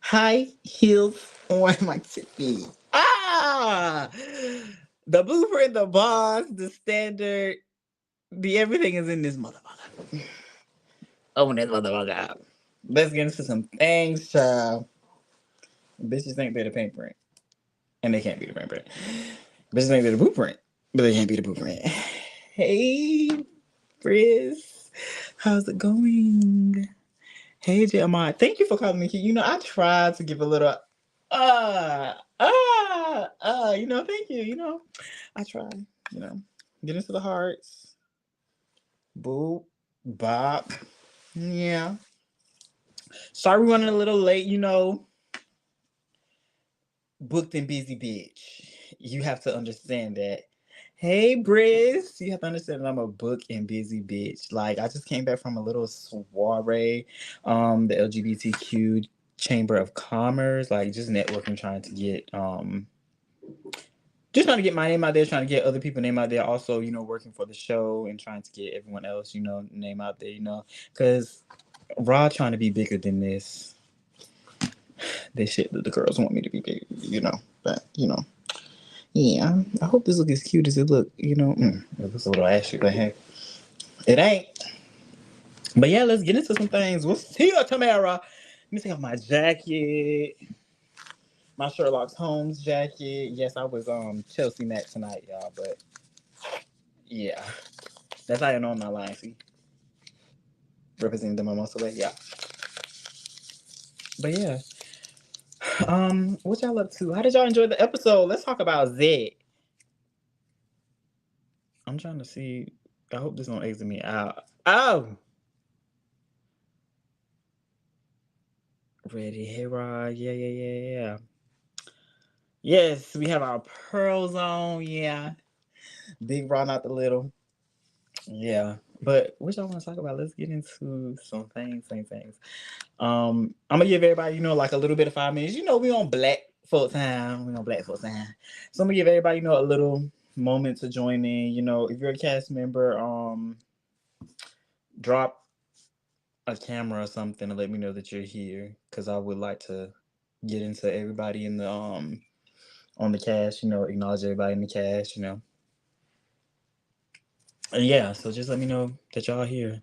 High heels on my tippy. Ah, the blueprint, the boss, the standard, the everything is in this motherfucker. Oh, this motherfucker. Let's get into some things, child. Bitches think they're the paint print, and they can't be the paint print. Bitches think they're the blueprint, but they can't be the blueprint. Hey, Frizz, how's it going? Hey, Jeremiah, thank you for calling me. You know, I tried to give a little, thank you. You know, I try, get into the hearts. Boop, bop. Yeah. Sorry, we're running a little late, booked and busy bitch. You have to understand that. Hey, Briz, you have to understand that I'm a book and busy bitch. Like, I just came back from a little soiree, the LGBTQ Chamber of Commerce, like just networking, trying to get, just trying to get my name out there, trying to get other people's name out there. Also, working for the show and trying to get everyone else, name out there, because Rod trying to be bigger than this shit that the girls want me to be bigger, but yeah, I hope this look as cute as it look. It looks a little ashy, but hey, it ain't. But yeah, let's get into some things. We'll see you tomorrow. Let me take off my jacket, my Sherlock Holmes jacket. Yes, I was Chelsea Mac tonight, y'all. But yeah, that's how you know I'm not lying. See, representing them almost away. Yeah. But yeah, what y'all up to? How did y'all enjoy the episode? Let's talk about Zed. I'm trying to see. I hope this don't exit me out. Oh, ready, hey Rod. Yeah. Yes, we have our pearls on. Yeah, big Rod, not the little. Yeah, but what y'all want to talk about? Let's get into some things. I'm gonna give everybody, like a little bit of 5 minutes. We on Black Folk time. We on Black Folk time. So I'm gonna give everybody, a little moment to join in. If you're a cast member, drop a camera or something to let me know that you're here, because I would like to get into everybody in the on the cast. Acknowledge everybody in the cast. And yeah, so just let me know that y'all here.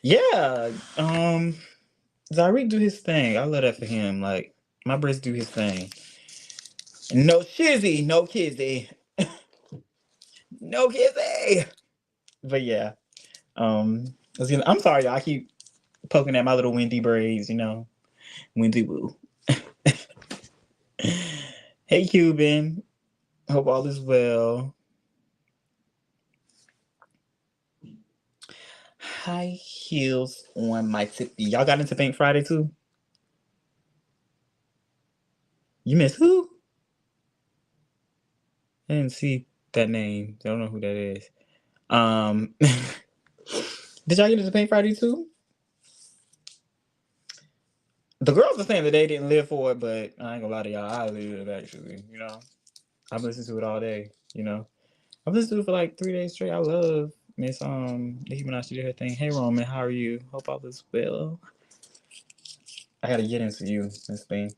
Yeah, Zyreek do his thing. I love that for him. Like, my Brits do his thing. No shizzy, no kizzy. No kizzy. But yeah. I'm sorry, y'all. I keep poking at my little windy braids, Windy woo. Hey Cuban. Hope all is well. High heels on my tippy. Y'all got into Pink Friday too? You miss who? I didn't see that name. I don't know who that is. Did y'all get into Pink Friday too? The girls are saying that they didn't live for it, but I ain't gonna lie to y'all. I lived it actually. I've listened to it all day. I've listened to it for like 3 days straight. I love Miss Nicki Minaj. She did her thing. Hey Roman, how are you? Hope all is well. I gotta get into you, Miss Thing.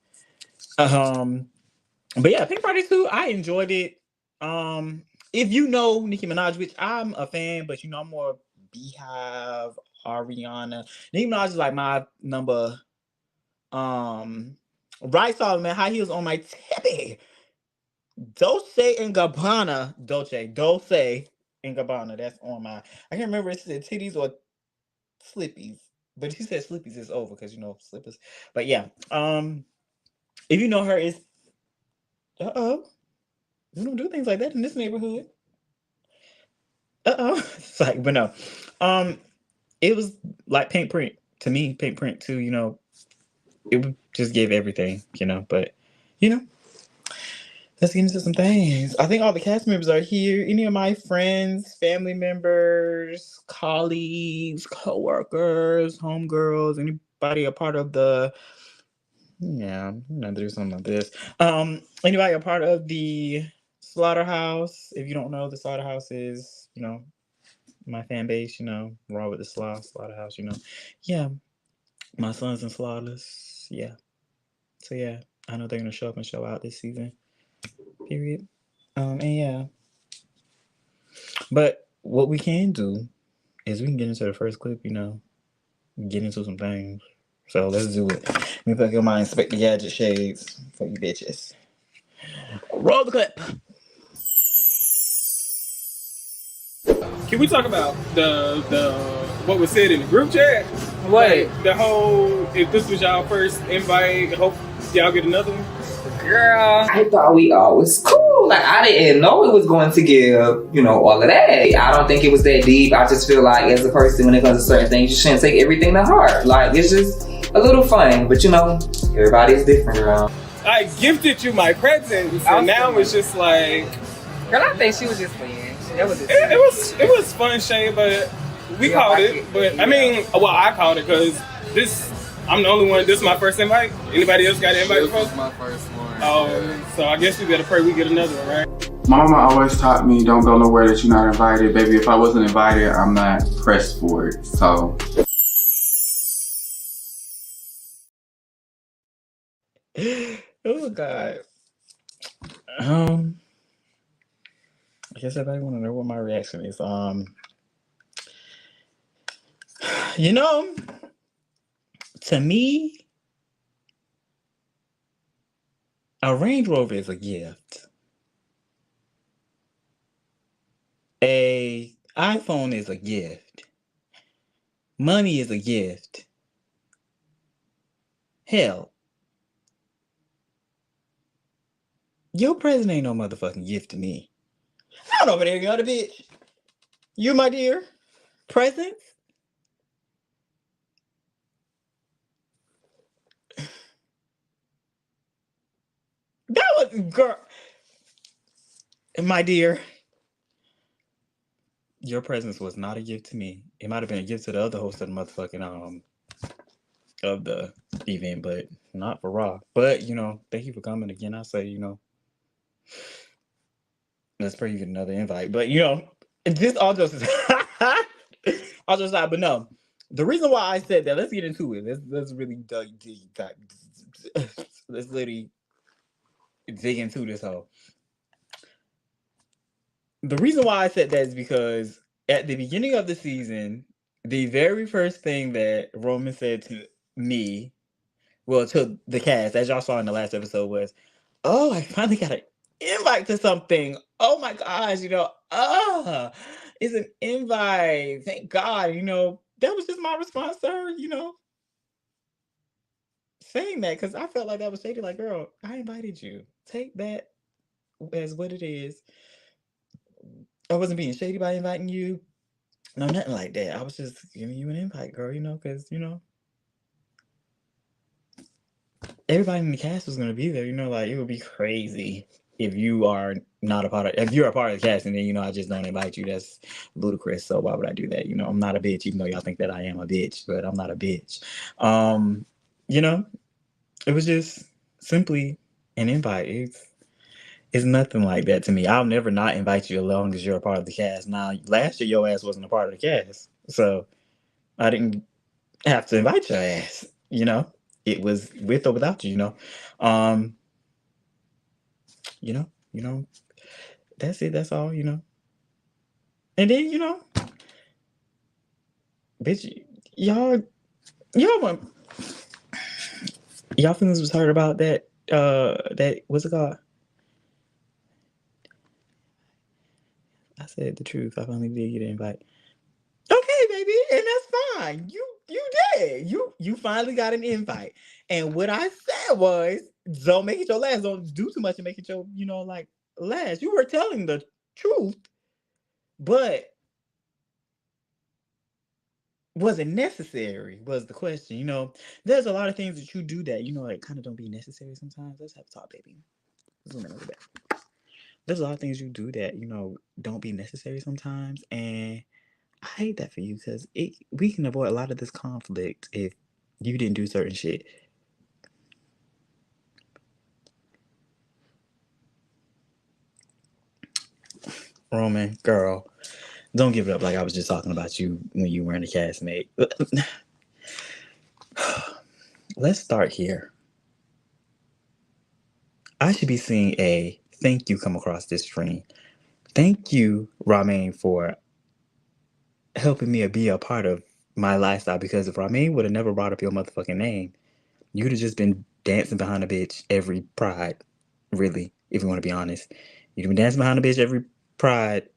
But yeah, Pink Friday 2, I enjoyed it. If you know Nicki Minaj, which I'm a fan, but I'm more Beehive, Ariana. Nicki Minaj is like my number. Right Solomon, high heels on my tippy. Dolce and Gabbana. Dolce and Gabbana. That's on my. I can't remember if it said titties or slippies. But she said slippies is over because slippers. But yeah. If you know her, it's We don't do things like that in this neighborhood. It's like, but no. Um, it was like paint print to me. Paint print too. It just gave everything. But you know, let's get into some things. I think all the cast members are here. Any of my friends, family members, colleagues, co-workers, homegirls, anybody a part of the yeah, I'm gonna do something like this. Anybody a part of the slaughterhouse? If you don't know, the slaughterhouse is, my fan base, raw with the slaughterhouse, Yeah, my sons and slaughters. Yeah. So yeah, I know they're gonna show up and show out this season. Period. And yeah. But what we can do is we can get into the first clip, get into some things. So let's do it. Let me put your mind Inspector Gadget shades for you bitches. Roll the clip. Can we talk about the what was said in the group chat? What? Like, the whole, if this was y'all first invite, hope y'all get another one. Girl, I thought we all was cool. Like, I didn't know it was going to give, all of that. I don't think it was that deep. I just feel like as a person, when it comes to certain things, you shouldn't take everything to heart. Like, it's just a little fun. But everybody's different around. I gifted you my presents, and now it's just like, girl, I think she was just playing. it was fun, Shay, but we called it. But I mean, I called it because I'm the only one. This is my first invite. Anybody else got an invite before? This is my first one. Oh, so I guess we better pray we get another one, right? Mama always taught me, don't go nowhere that you're not invited. Baby, if I wasn't invited, I'm not pressed for it. So. Oh God. I guess everybody want to know what my reaction is. To me, a Range Rover is a gift. A iPhone is a gift. Money is a gift. Hell, your present ain't no motherfucking gift to me. I don't know about any other bitch. You, my dear, presents? That was, girl. My dear, your presence was not a gift to me. It might have been a gift to the other host of the motherfucking of the event, but not for Raw. But thank you for coming again. I say, let's pray you get another invite. But just all just all just aside. But no, the reason why I said that, let's get into it. Let's really let's literally dig into this whole. The reason why I said that is because at the beginning of the season, the very first thing that Roman said to me, well, to the cast, as y'all saw in the last episode, was, "Oh, I finally got an invite to something. Oh my gosh, it's an invite. Thank God." That was just my response to her, saying that, because I felt like that was shady. Like, girl, I invited you. Take that as what it is. I wasn't being shady by inviting you. No, nothing like that. I was just giving you an invite, girl, because, everybody in the cast was going to be there. Like, it would be crazy if you are not a part of, if you're a part of the cast and then, I just don't invite you. That's ludicrous. So why would I do that? I'm not a bitch, even though y'all think that I am a bitch, but I'm not a bitch. It was just simply an invite. It's nothing like that to me. I'll never not invite you as long as you're a part of the cast. Now, last year, your ass wasn't a part of the cast. So I didn't have to invite your ass, It was with or without you, That's it. That's all, And then, bitch, y'all want, y'all feelings was hurt about that, what's it called? I said the truth. I finally did get an invite. Okay, baby, and that's fine. You did. You finally got an invite. And what I said was, don't make it your last. Don't do too much and make it your, like last. You were telling the truth, but was it necessary? Was the question. There's a lot of things that you do that, like kind of don't be necessary sometimes. Let's have a talk, baby. Zoom in a little bit. There's a lot of things you do that, don't be necessary sometimes. And I hate that for you because we can avoid a lot of this conflict if you didn't do certain shit. Roman, girl, don't give it up like I was just talking about you when you weren't a castmate. Let's start here. I should be seeing a thank you come across this stream. Thank you, Rahmaine, for helping me be a part of my lifestyle, because if Rahmaine would have never brought up your motherfucking name, you'd have just been dancing behind a bitch every pride. Really, if you want to be honest. You'd have been dancing behind a bitch every pride,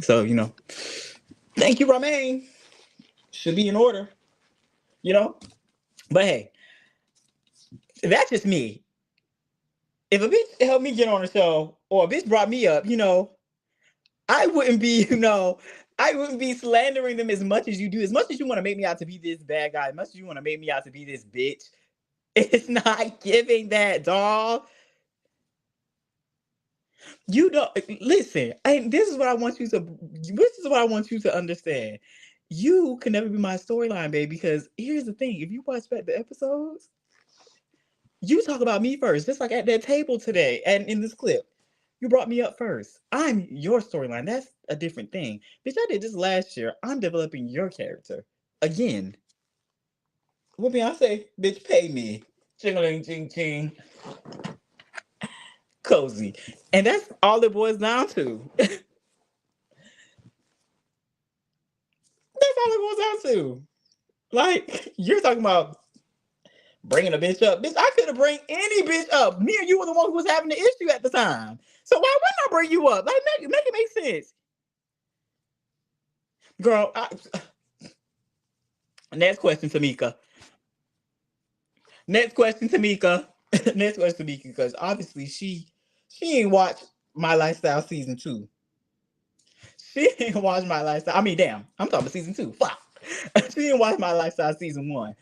So, thank you, Rahmaine. Should be in order, you know? But hey, that's just me. If a bitch helped me get on a show or a bitch brought me up, I wouldn't be, I wouldn't be slandering them as much as you do. As much as you want to make me out to be this bad guy, as much as you want to make me out to be this bitch, it's not giving that, dog. You don't listen. This is what I want you to. This is what I want you to understand. You can never be my storyline, babe. Because here's the thing: if you watch back the episodes, you talk about me first, just like at that table today, and in this clip, you brought me up first. I'm your storyline. That's a different thing, bitch. I did this last year. I'm developing your character again. What Beyonce, bitch, pay me. Ching-a-ling, ching, ching. Cozy, and that's all it boils down to. That's all it goes down to. Like, you're talking about bringing a bitch up. Bitch, I could have bring any bitch up. Me and you were the one who was having the issue at the time. So why wouldn't I bring you up? Like, make it make sense. Girl, next question, Tamika. Next question, Tamika. Next question, Tamika, because obviously she ain't watched My Lifestyle season 2. She ain't watched My Lifestyle. I mean, damn, I'm talking about season 2. Fuck. She didn't watch My Lifestyle season 1.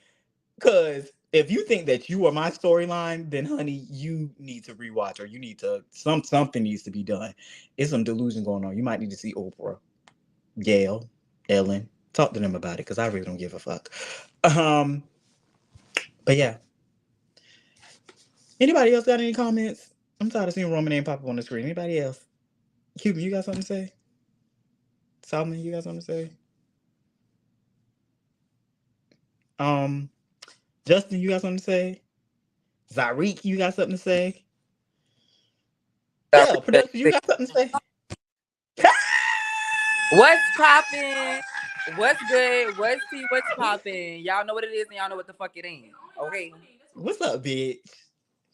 Because if you think that you are my storyline, then honey, you need to rewatch, or you need to something needs to be done. It's some delusion going on. You might need to see Oprah, Gail, Ellen. Talk to them about it, because I really don't give a fuck. But yeah. Anybody else got any comments? I'm tired of seeing Roman name pop up on the screen. Anybody else? Cuban, you got something to say? Solomon, you got something to say? Justin, you got something to say? Zarik, you got something to say? Hell, production, you got something to say? What's popping? What's good? What's tea? What's popping? Y'all know what it is and y'all know what the fuck it ain't. Okay? What's up, bitch?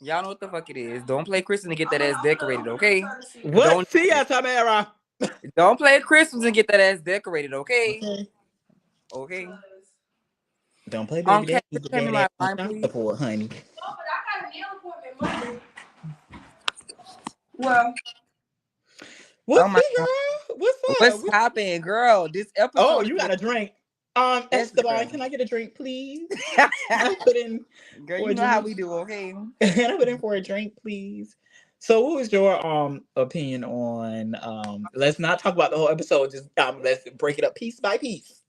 Y'all know what the fuck it is. Don't play Christmas and get that ass decorated, okay? What's tea, Tamara? Don't play Christmas and get that ass decorated, okay? Okay. Okay. Don't play baby daddy. Can The you hand me daddy my on line, child please? support, honey. Oh, but I got a nail appointment Monday. Well, Oh What's my tea, God. girl? What's up? What's popping, girl? This Oh, episode you is got a drink. yes, Esteban, girl. can I get a drink, please? Can I put in Girl, for you a know how drink? we do, okay? Can I put in for a drink, please? So, what was your opinion on let's not talk about the whole episode, just let's break it up piece by piece.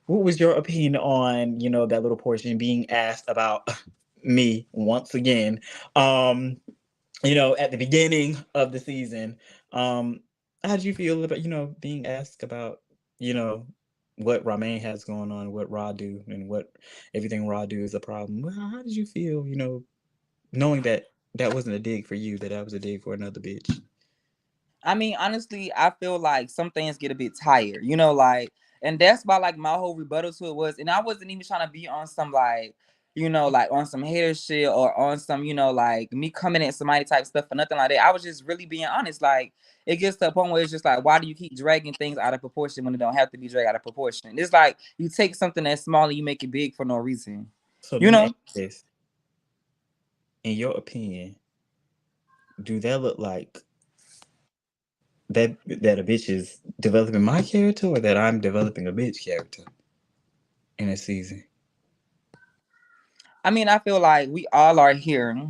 What was your opinion on, that little portion being asked about me once again? At the beginning of the season, how did you feel about, being asked about, you know, what Rahmaine has going on, what Ra do, and what everything Ra do is a problem? Well, how did you feel, knowing that that wasn't a dig for you, that was a dig for another bitch? I mean, honestly, I feel like some things get a bit tired, like, and that's why like my whole rebuttal to it was, and I wasn't even trying to be on some like you know, like on some hater shit or on some, you know, like me coming at somebody type stuff or nothing like that. I was just really being honest. Like it gets to a point where it's just like, why do you keep dragging things out of proportion when it don't have to be dragged out of proportion? It's like you take something that's small and you make it big for no reason. So You let me know? ask you this. In your opinion, do that look like that a bitch is developing my character or that I'm developing a bitch character in a season? I mean, I feel like we all are here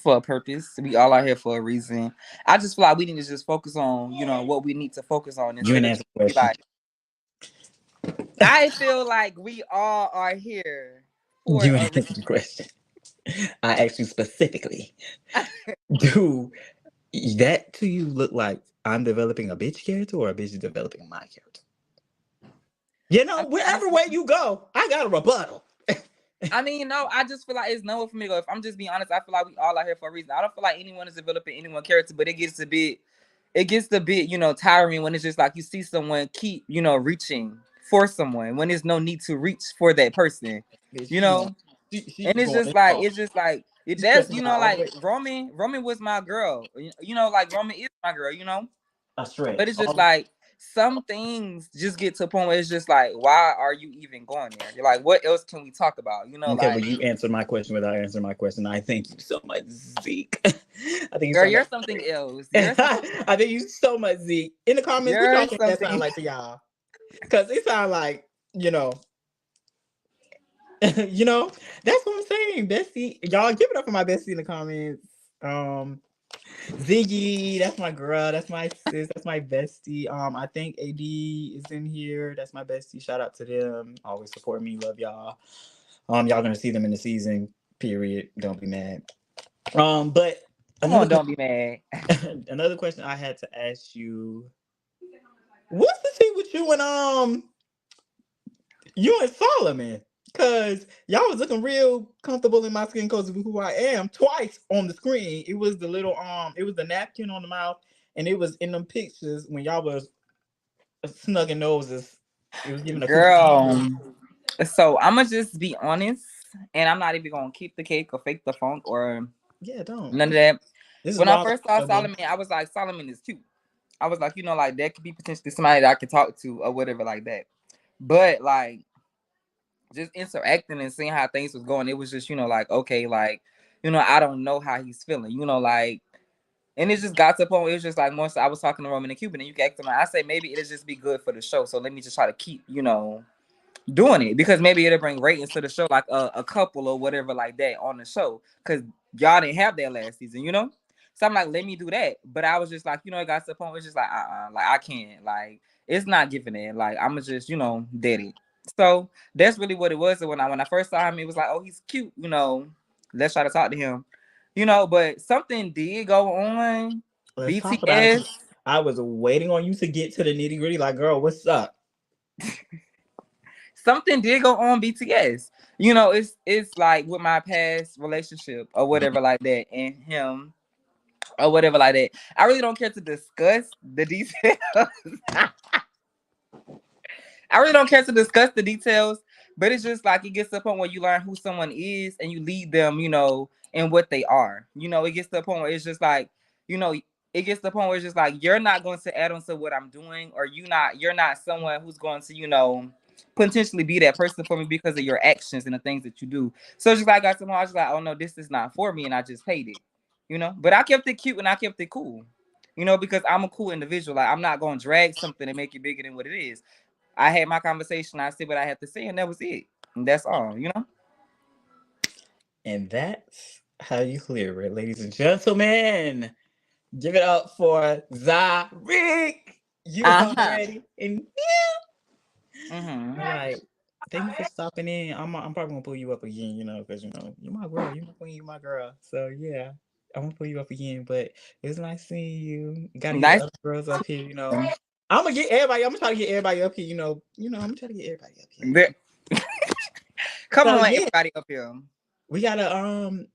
for a purpose. We all are here for a reason. I just feel like we need to just focus on, you know, what we need to focus on You instead ain't of answer just the be question. like, I feel like we all are here for You a ain't answered the question. I asked you specifically. Do that to you look like I'm developing a bitch character or a bitch is developing my character? You I know, mean, wherever way you go, I got a rebuttal. no, I just feel like it's nowhere for me to go. If I'm just being honest, I feel like we all are here for a reason. I don't feel like anyone is developing anyone's character, but it gets a bit, you know, tiring when it's just like you see someone keep, you know, reaching for someone when there's no need to reach for that person, Bitch, you know. she And it's going just in like hard. She's that's, stressing you me out know, all the like way. Roman was my girl, you know, like Roman is my girl, you know. A But stretch. it's just like some things just get to a point where it's just like, why are you even going there? You're like, what else can we talk about? You know, Okay, well, like, you answered my question without answering my question. I thank you so much, Zeke. I thank you girl, so much. you're something else. You're I thank you so much, Zeke. In the comments, what y'all you're think that sound something. like to y'all? Because it sound like, you know, you know, that's what I'm saying. Bestie, y'all give it up for my bestie in the comments. Um, Ziggy, that's my girl. That's my sis. That's my bestie. I think AD is in here. That's my bestie. Shout out to them. Always support me. Love y'all. Y'all gonna see them in the season. Period. Don't be mad. But Come another on, don't be mad. another question I had to ask you. What's the tea with you and Solomon? Cause y'all was looking real comfortable in my skin because of who I am twice on the screen. It was the little it was the napkin on the mouth, and it was in them pictures when y'all was snugging noses. It was giving a coochie. Girl. So I'm gonna just be honest, and I'm not even gonna keep the cake or fake the funk or Yeah, don't. none of that. This is When I wild. first saw Solomon, I was like, Solomon is cute. I was like, you know, like that could be potentially somebody that I could talk to or whatever like that. But like just interacting and seeing how things was going, it was just, you know, like, okay, like, you know, I don't know how he's feeling, you know, like, and it just got to the point where it was just like, once I was talking to Roman and Cuban, and you can ask him, I say maybe it'll just be good for the show. So let me just try to keep, you know, doing it because maybe it'll bring ratings to the show, like a couple or whatever like that on the show. Cause y'all didn't have that last season, you know? So I'm like, let me do that. But I was just like, you know, it got to the point where it's just like, like I can't, like, it's not giving it. Like, I'ma just, you know, dead it. So that's really what it was. And when I first saw him, it was like, oh, he's cute, you know. Let's try to talk to him. You know, but something did go on. Let's talk about it. BTS. I was waiting on you to get to the nitty gritty. Like, girl, what's up? Something did go on BTS. You know, it's like with my past relationship or whatever like that, and him or whatever like that. I really don't care to discuss the details. I really don't care to discuss the details, but it's just like it gets to the point where you learn who someone is and you lead them, you know, and what they are. You know, it gets to the point where it's just like, you know, it gets to the point where it's just like you're not going to add on to what I'm doing, or you're not someone who's going to, you know, potentially be that person for me because of your actions and the things that you do. So it's just like I got someone, I was like, oh no, this is not for me, and I just hate it. You know, but I kept it cute and I kept it cool. You know, because I'm a cool individual. Like I'm not gonna drag something and make it bigger than what it is. I had my conversation. I said what I had to say, and that was it. And that's all, you know. And that's how you clear it, ladies and gentlemen. Give it up for Zarik. You Uh-huh. already in. Mm-hmm. Like, thank you for stopping in. I'm probably gonna pull you up again, you know, because you know you're my girl, you're my queen, you're my girl. So yeah, I'm gonna pull you up again. But it was nice seeing you. You gotta get the Nice. other girls up here, you know. I'm gonna get everybody. I'm gonna try to get everybody up here, you know. I'm gonna try to get everybody up here. Come So on, yeah, everybody up here. we gotta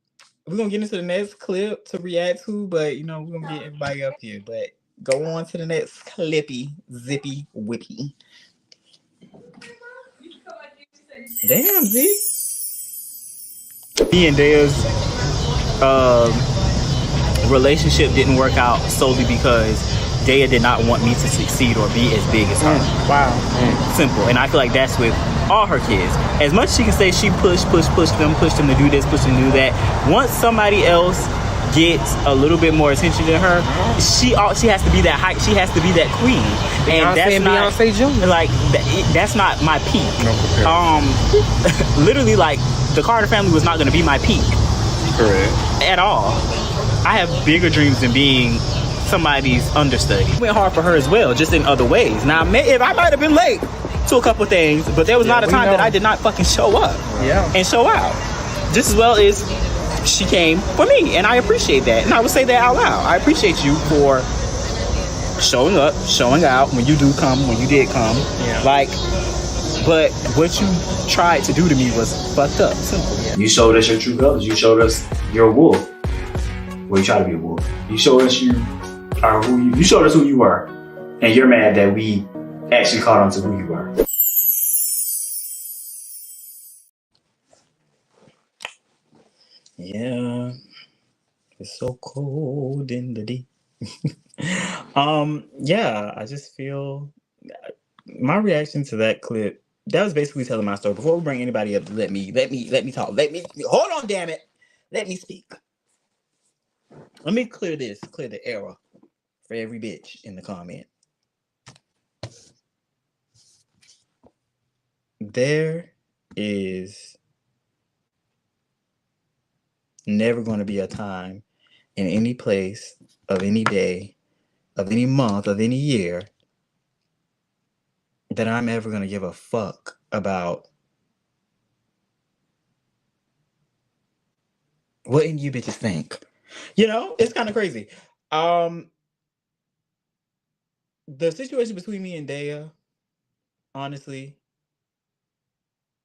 we're gonna get into the next clip to react to, but you know, we're gonna get everybody up here. But go on to the next clippy, zippy, whippy. Damn, Z. Me and Daya's relationship didn't work out solely because Daya did not want me to succeed or be as big as her. Wow. Simple. And I feel like that's with all her kids. As much as she can say she pushed them to do this, pushed them to do that. Once somebody else gets a little bit more attention than her, she has to be that height. She has to be that queen. And that's not Beyonce Jr. like that's not my peak. Literally, like the Carter family was not going to be my peak. Correct. At all. I have bigger dreams than being somebody's understudy. It went hard for her as well, just in other ways. Now, if I might have been late to a couple things, but there was not a time that I did not fucking show up and show out. Just as well as she came for me, and I appreciate that. And I would say that out loud. I appreciate you for showing up, showing out when you did come. Like, but what you tried to do to me was fucked up. Simple. You showed us your true colors. You showed us you're a wolf. Well, you try to be a wolf. You showed us you showed us who you were, and you're mad that we actually caught on to who you were. Yeah, it's so cold in the deep. Yeah, I just feel my reaction to that clip. That was basically telling my story. Before we bring anybody up, let me talk. Hold on, damn it. Let me speak. Let me clear the error for every bitch in the comment. There is never going to be a time in any place of any day of any month of any year that I'm ever going to give a fuck about what any of you bitches think. You know, it's kind of crazy. The situation between me and Daya, honestly,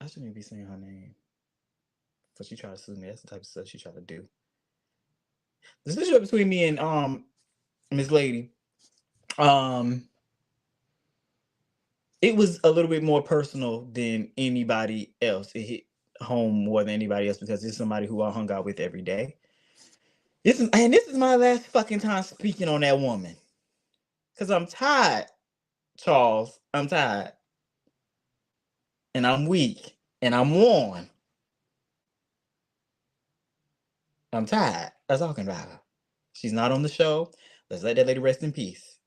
I shouldn't even be saying her name. So she tried to sue me. That's the type of stuff she tried to do. The situation between me and Miss Lady, it was a little bit more personal than anybody else. It hit home more than anybody else because it's somebody who I hung out with every day. This is my last fucking time speaking on that woman. Because I'm tired, Charles. I'm tired. And I'm weak. And I'm worn. I'm tired of talking about her. She's not on the show. Let's let that lady rest in peace.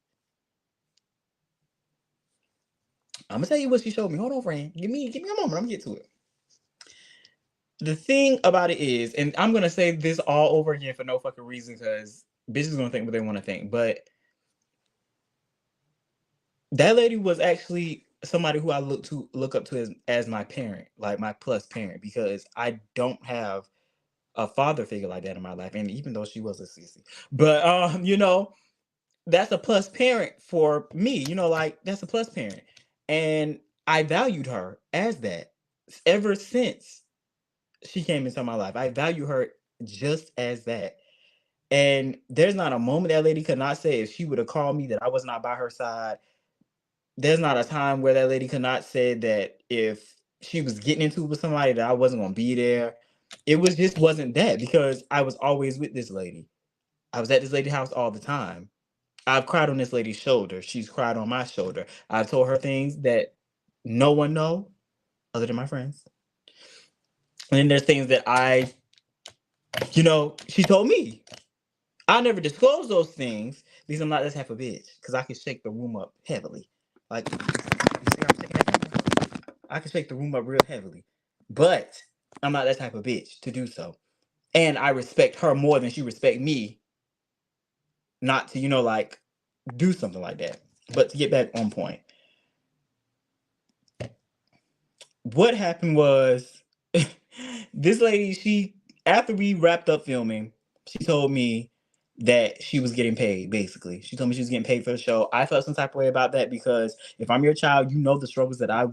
I'm gonna tell you what she showed me. Hold on, friend. Give me a moment. I'm gonna get to it. The thing about it is, and I'm gonna say this all over again for no fucking reason, because bitches gonna think what they want to think. But that lady was actually somebody who I look up to as my parent, like my plus parent, because I don't have a father figure like that in my life. And even though she was a sissy, but you know, that's a plus parent for me. You know, like that's a plus parent, and I valued her as that ever since she came into my life. I value her just as that. And there's not a moment that lady could not say if she would have called me that I was not by her side. There's not a time where that lady could not say that if she was getting into it with somebody that I wasn't going to be there. It wasn't that, because I was always with this lady. I was at this lady's house all the time. I've cried on this lady's shoulder. She's cried on my shoulder. I've told her things that no one know other than my friends. And then there's things that she told me. I never disclose those things because I'm not that type of bitch. Because I can shake the room up heavily. Like, you see how I'm shaking that? I can shake the room up real heavily. But I'm not that type of bitch to do so. And I respect her more than she respect me not to, do something like that. But to get back on point. What happened was, this lady, after we wrapped up filming, she told me that she was getting paid, basically. She told me she was getting paid for the show. I felt some type of way about that because if I'm your child, you know the struggles that I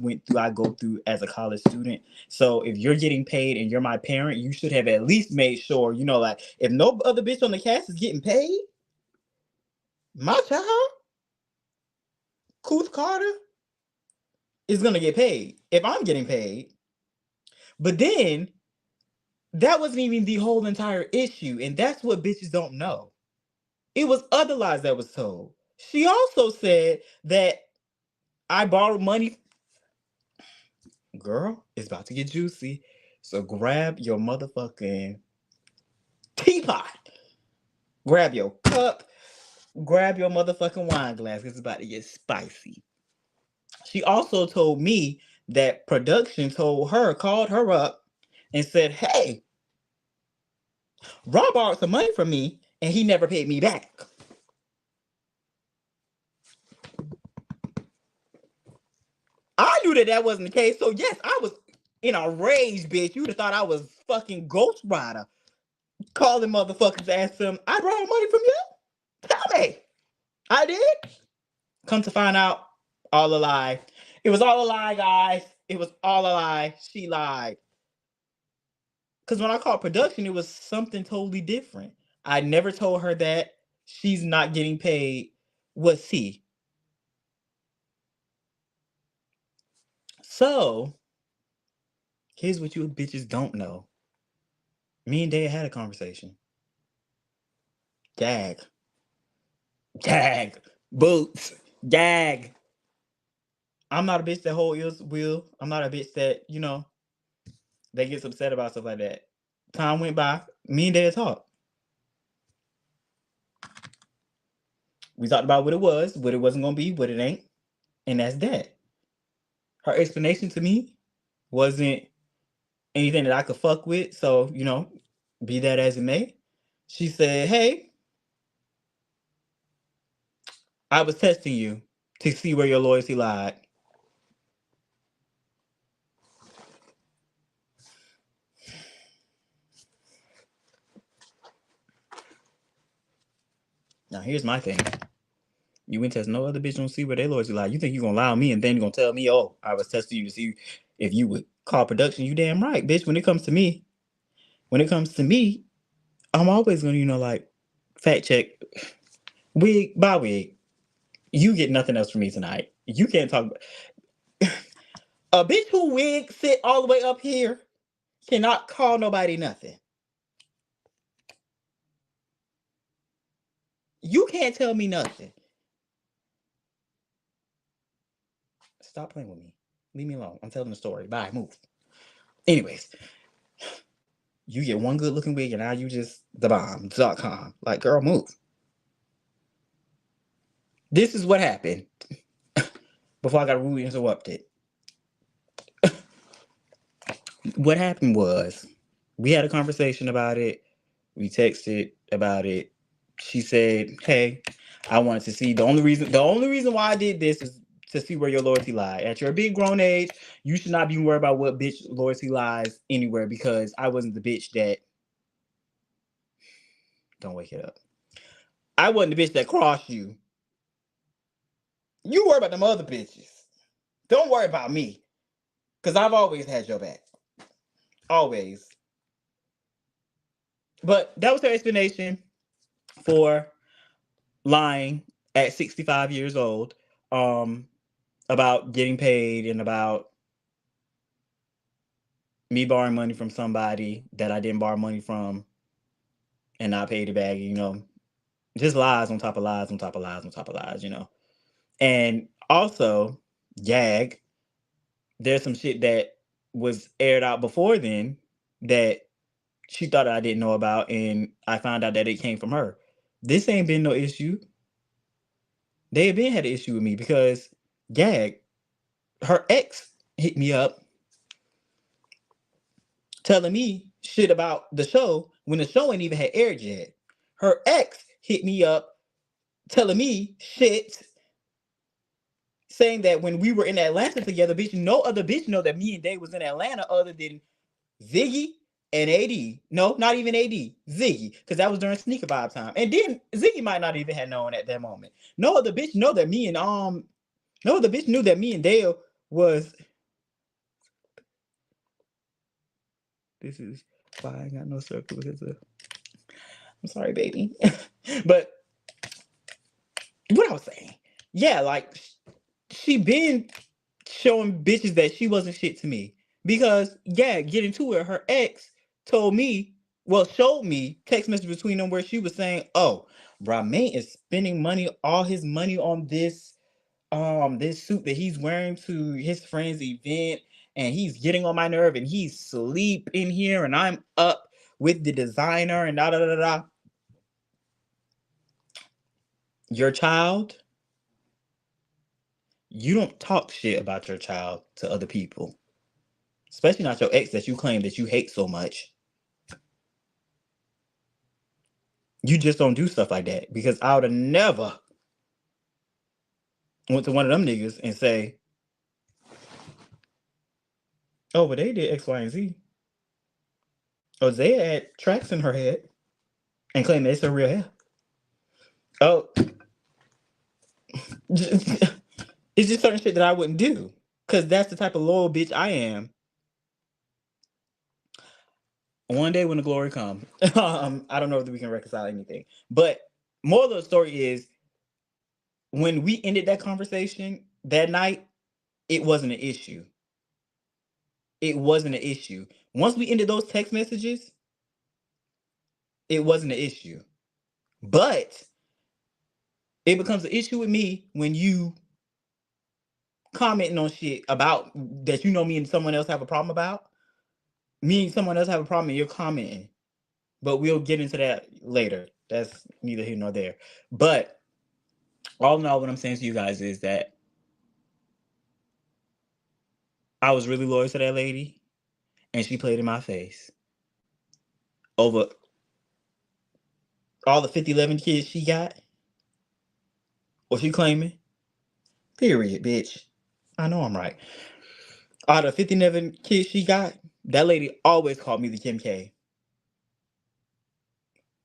go through as a college student. So if you're getting paid and you're my parent, you should have at least made sure, if no other bitch on the cast is getting paid, my child, Kuth Carter, is going to get paid if I'm getting paid. But then that wasn't even the whole entire issue. And that's what bitches don't know. It was other lies that was told. She also said that I borrowed money. Girl, it's about to get juicy. So grab your motherfucking teapot. Grab your cup. Grab your motherfucking wine glass. It's about to get spicy. She also told me that production called her up and said, hey, Rob borrowed some money from me and he never paid me back. I knew that wasn't the case. So yes, I was in a rage, bitch. You'd have thought I was fucking Ghost Rider. Calling motherfuckers to ask them, I borrowed money from you? Tell me. I did? Come to find out, all a lie. It was all a lie, guys. It was all a lie. She lied. Because when I called production, it was something totally different. I never told her that she's not getting paid. Was he? So, here's what you bitches don't know. Me and Dad had a conversation. Gag. Gag. Boots. Gag. I'm not a bitch that hold ill will. I'm not a bitch that, that gets upset about stuff like that. Time went by. Me and Dad talked. We talked about what it was, what it wasn't going to be, what it ain't. And that's that. Her explanation to me wasn't anything that I could fuck with. So, be that as it may. She said, hey, I was testing you to see where your loyalty lied. Now, here's my thing. You went test no other bitch don't see where their loyalty lie. You think you're going to allow me and then you're going to tell me, oh, I was testing you to see if you would call production. You damn right, bitch. When it comes to me, I'm always going to, fact check wig by wig. You get nothing else from me tonight. You can't talk. A bitch who wig sit all the way up here cannot call nobody nothing. You can't tell me nothing. Stop playing with me. Leave me alone. I'm telling the story. Bye. Move. Anyways, you get one good looking wig and now you just the bomb.com. Like, girl, move. This is what happened before I got rudely interrupted. What happened was we had a conversation about it. We texted about it. She said, hey, I wanted to see the only reason why I did this is to see where your loyalty lies. At your big grown age, you should not be worried about what bitch loyalty lies anywhere because I wasn't the bitch that don't wake it up. I wasn't the bitch that crossed you. You worry about them other bitches. Don't worry about me. Because I've always had your back. Always. But that was her explanation for lying at 65 years old about getting paid and about me borrowing money from somebody that I didn't borrow money from and not paid it back, just lies on top of lies on top of lies on top of lies, And also, gag, there's some shit that was aired out before then that she thought I didn't know about, and I found out that it came from her. This ain't been no issue. They had been had an issue with me because gag, her ex hit me up telling me shit about the show when the show ain't even had aired yet. Her ex hit me up telling me shit saying that when we were in Atlanta together, bitch, no other bitch know that me and Dave was in Atlanta other than Ziggy and AD. No, not even AD. Ziggy. Because that was during sneaker vibe time. And then Ziggy might not even have known at that moment. No other bitch know that me and no other bitch knew that me and Dale was. This is why I ain't got no circle because of. I'm sorry, baby. But what I was saying. Yeah, like she been showing bitches that she wasn't shit to me. Because, yeah, getting to it, her ex showed me text message between them where she was saying, "Oh, Rahmaine is spending all his money on this suit that he's wearing to his friend's event, and he's getting on my nerve, and he's sleep in here, and I'm up with the designer, and da da da da." Your child, you don't talk shit about your child to other people, especially not your ex that you claim that you hate so much. You just don't do stuff like that, because I would have never went to one of them niggas and say, "Oh, but they did X, Y, and Z." Or they had tracks in her head and claim it's her real hair. Oh, it's just certain shit that I wouldn't do, because that's the type of loyal bitch I am. One day when the glory comes, I don't know if we can reconcile anything. But moral of the story is, when we ended that conversation that night, it wasn't an issue. It wasn't an issue. Once we ended those text messages, it wasn't an issue. But it becomes an issue with me when you commenting on shit about that me and someone else have a problem about. Me and someone else have a problem and you're commenting. But we'll get into that later. That's neither here nor there. But all in all, what I'm saying to you guys is that I was really loyal to that lady, and she played in my face over all the 5011 kids she got, or she claiming. Period, bitch. I know I'm right. Out of 57 kids she got, that lady always called me the Kim K.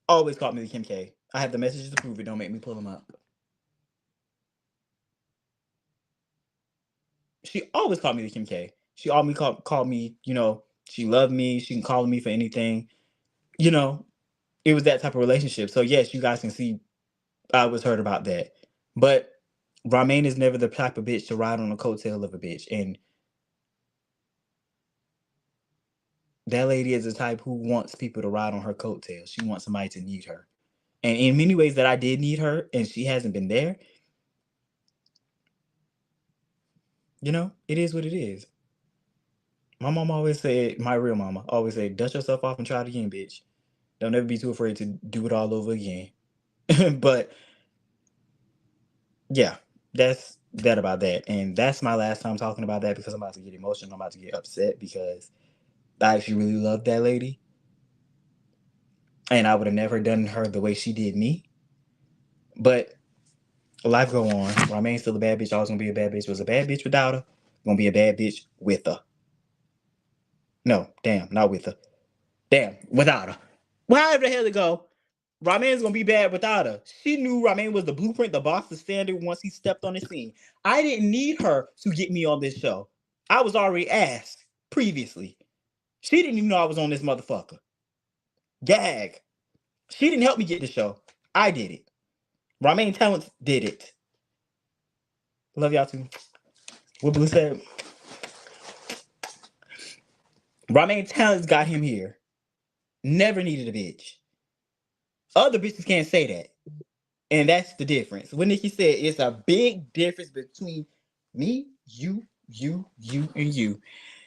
Always called me the Kim K. I have the messages to prove it. Don't make me pull them up. She always called me the Kim K. She always called me, she loved me. She can call me for anything. It was that type of relationship. So yes, you guys can see I was hurt about that. But Rahmaine is never the type of bitch to ride on the coattail of a bitch. And that lady is the type who wants people to ride on her coattails. She wants somebody to need her. And in many ways that I did need her and she hasn't been there, it is what it is. My mom always said, my real mama always said, dust yourself off and try it again, bitch. Don't ever be too afraid to do it all over again. But yeah, that's that about that. And that's my last time talking about that, because I'm about to get emotional. I'm about to get upset because I actually really love that lady. And I would have never done her the way she did me. But life go on. Rahmaine's still a bad bitch. Always gonna be a bad bitch. Was a bad bitch without her. Gonna be a bad bitch with her. No, damn, not with her. Damn, without her. Well, however the hell it go, Rahmaine's gonna be bad without her. She knew Rahmaine was the blueprint, the boss, the standard once he stepped on the scene. I didn't need her to get me on this show. I was already asked previously. She didn't even know I was on this motherfucker. Gag. She didn't help me get the show. I did it. Rahmaine Talents did it. Love y'all too. What Blue said. Rahmaine Talents got him here. Never needed a bitch. Other bitches can't say that. And that's the difference. What Nikki said, it's a big difference between me, you, and you.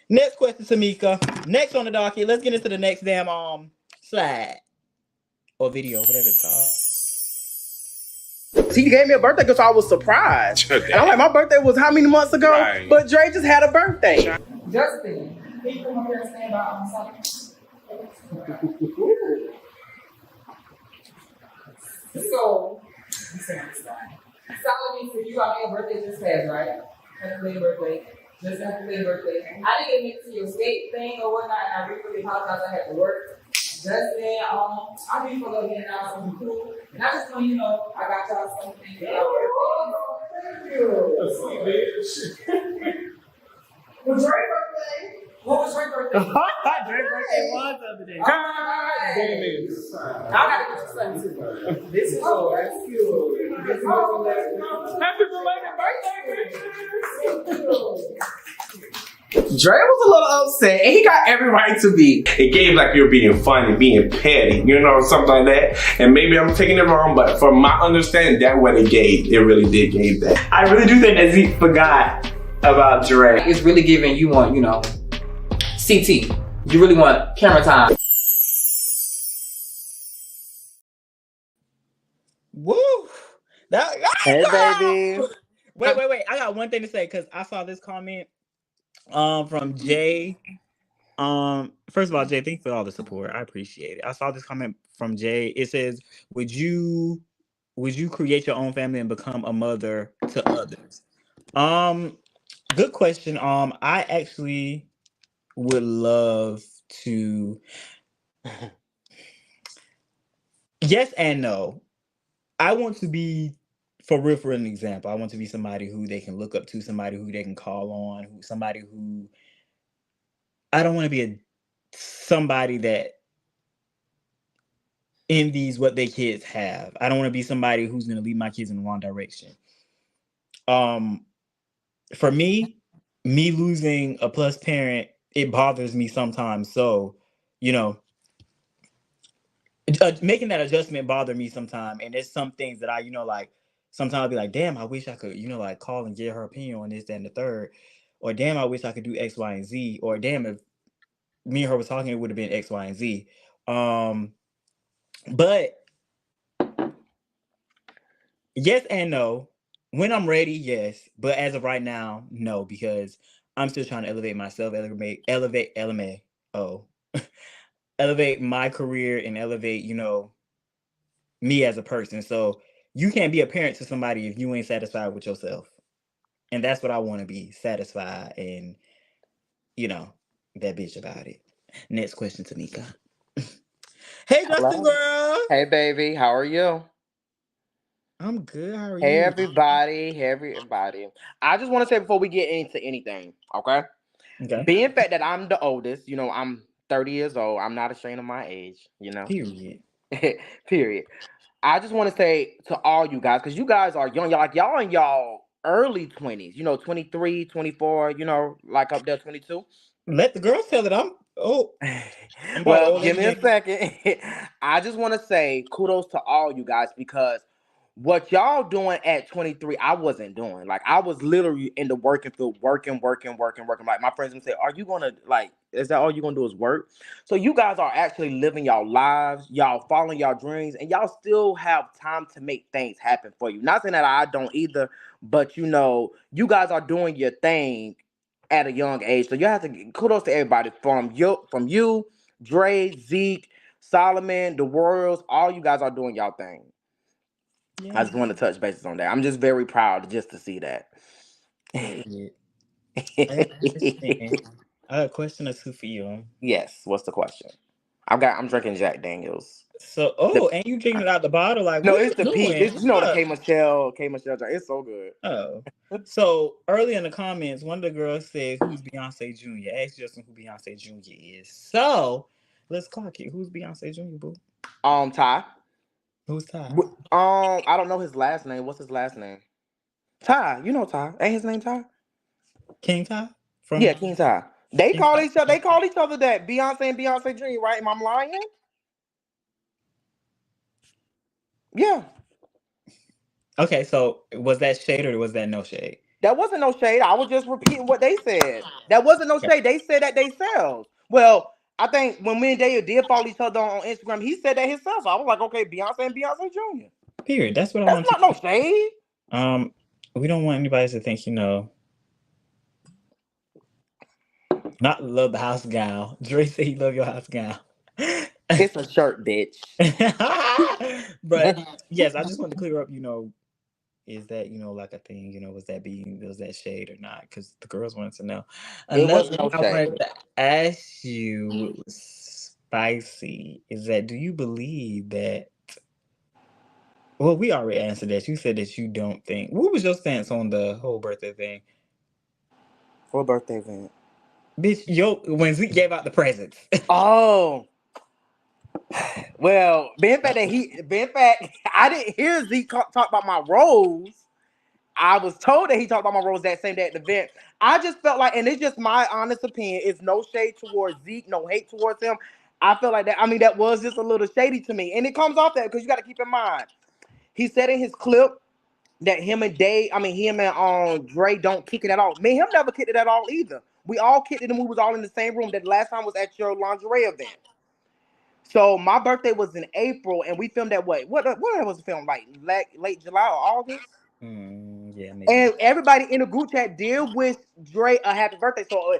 Next question, Tamika. Next on the docket. Let's get into the next damn slide. Or video, whatever it's called. He gave me a birthday gift, so I was surprised. And I'm like, my birthday was how many months ago? Right. But Dre just had a birthday. Justin, can you come over here and stand by on something? So, Solomon, so you got me a birthday just passed, right? Happy birthday. Just happy birthday. I didn't get to your state thing or whatnot, and I really apologize. I had to work. Justin, I need for a little bit now, something cool. And I just want you to know, I got y'all something. Thank you. Was Dre's birthday? What was Dre's birthday? Dre's birthday was the other day. I gotta get you something too. This is yours. Happy belated birthday, bitches! Dre was a little upset, and he got every right to be. It gave like you're being funny, being petty, you know, something like that. And maybe I'm taking it wrong, but from my understanding, that's what it gave. It really did give that. I really do think that Zeke forgot about Dre. It's really giving you want, you know, CT. You really want camera time. Woo! Hey, baby. Wait. I got one thing to say because I saw this comment from Jay. First of all, Jay, thank you for all the support. I appreciate it. I saw this comment from Jay. It says, would you create your own family and become a mother to others? Good question. I actually would love to. Yes and no. I want to be, for real, for an example, I want to be somebody who they can look up to, somebody who they can call on, somebody who, I don't want to be somebody that envies what their kids have. I don't want to be somebody who's going to lead my kids in the wrong direction. For me losing a plus parent, it bothers me sometimes. So, you know, making that adjustment bother me sometimes. And there's some things that I, you know, like sometimes I'll be like, damn, I wish I could, you know, like call and get her opinion on this, that, and the third. Or damn, I wish I could do X, Y, and Z. Or damn, if me and her was talking, it would have been X, Y, and Z. But yes and no. When I'm ready, yes. But as of right now, no, because I'm still trying to elevate myself, elevate my career and elevate, you know, me as a person. So you can't be a parent to somebody if you ain't satisfied with yourself. And that's what I want to be, satisfied and, you know, that bitch about it. Next question, Tamika. Hey, Justin girl. Hey, baby. How are you? I'm good. How are Hey, you? everybody. I just want to say before we get into anything, okay? Being fact that I'm the oldest, you know, I'm 30 years old. I'm not ashamed of my age, you know. Period. Period. I just want to say to all you guys, because you guys are young, y'all in y'all early 20s, you know, 23, 24, you know, like up there 22. Let the girls tell it. I'm Well, give me a second. I just want to say kudos to all you guys because what y'all doing at 23, I wasn't doing. Like, I was literally in the working field, working. Like, my friends would say, are you going to, like, is that all you're going to do is work? So you guys are actually living y'all lives, y'all following y'all dreams, and y'all still have time to make things happen for you. Not saying that I don't either, but, you know, you guys are doing your thing at a young age. So you have to, kudos to everybody from you, Dre, Zeke, Solomon, the Royals, all you guys are doing y'all thing. Yeah. I just want to touch bases on that. I'm just very proud just to see that. I got a question or two for you. Yes. What's the question? I'm drinking Jack Daniels. So, and you drinking it out the bottle? Like, no, what it's the doing? It's, you know, the K Michelle drink. It's so good. Oh. So early in the comments, one of the girls said, "Who's Beyonce Jr.?" Ask Justin who Beyonce Jr. is. So let's clock it. Who's Beyonce Jr., boo? Ty. Who's Ty? I don't know his last name. What's his last name? Ty. You know Ty. Ain't his name Ty? King Ty? Yeah, King Ty. They call each other that Beyonce and Beyonce Jr., right? Am I lying? Yeah. Okay, so was that shade or was that no shade? That wasn't no shade. I was just repeating what they said. That wasn't no shade. They said that themselves. Well, I think when me and Dave did follow each other on Instagram, he said that himself. So I was like, okay, Beyonce and Beyonce Jr. Period. That's what I want. That's not no shade. We don't want anybody to think, you know, not love the house gown. Dre said he love your house gown. It's a shirt, bitch. But yes, I just want to clear up, you know, is that, you know, like a thing, you know, was that shade or not? Because the girls wanted to know. Another thing I wanted to ask you, what was spicy, is that do you believe that, well, we already answered that. You said that you don't think. What was your stance on the whole birthday thing? What birthday event? Bitch, when Zeke gave out the presents. Oh. Well, being fact, I didn't hear Zeke talk about my rose. I was told that he talked about my rose that same day at the event. I just felt like, and it's just my honest opinion, it's no shade towards Zeke, no hate towards him. I felt like that. I mean, that was just a little shady to me. And it comes off that because you got to keep in mind, he said in his clip that him and Dre don't kick it at all. Me and him never kicked it at all either. We all kicked it and we was all in the same room. That last time was at your lingerie event. So my birthday was in April, and we filmed at what was the film like late July or August? Yeah, maybe. And everybody in the group chat did wish Dre a happy birthday. So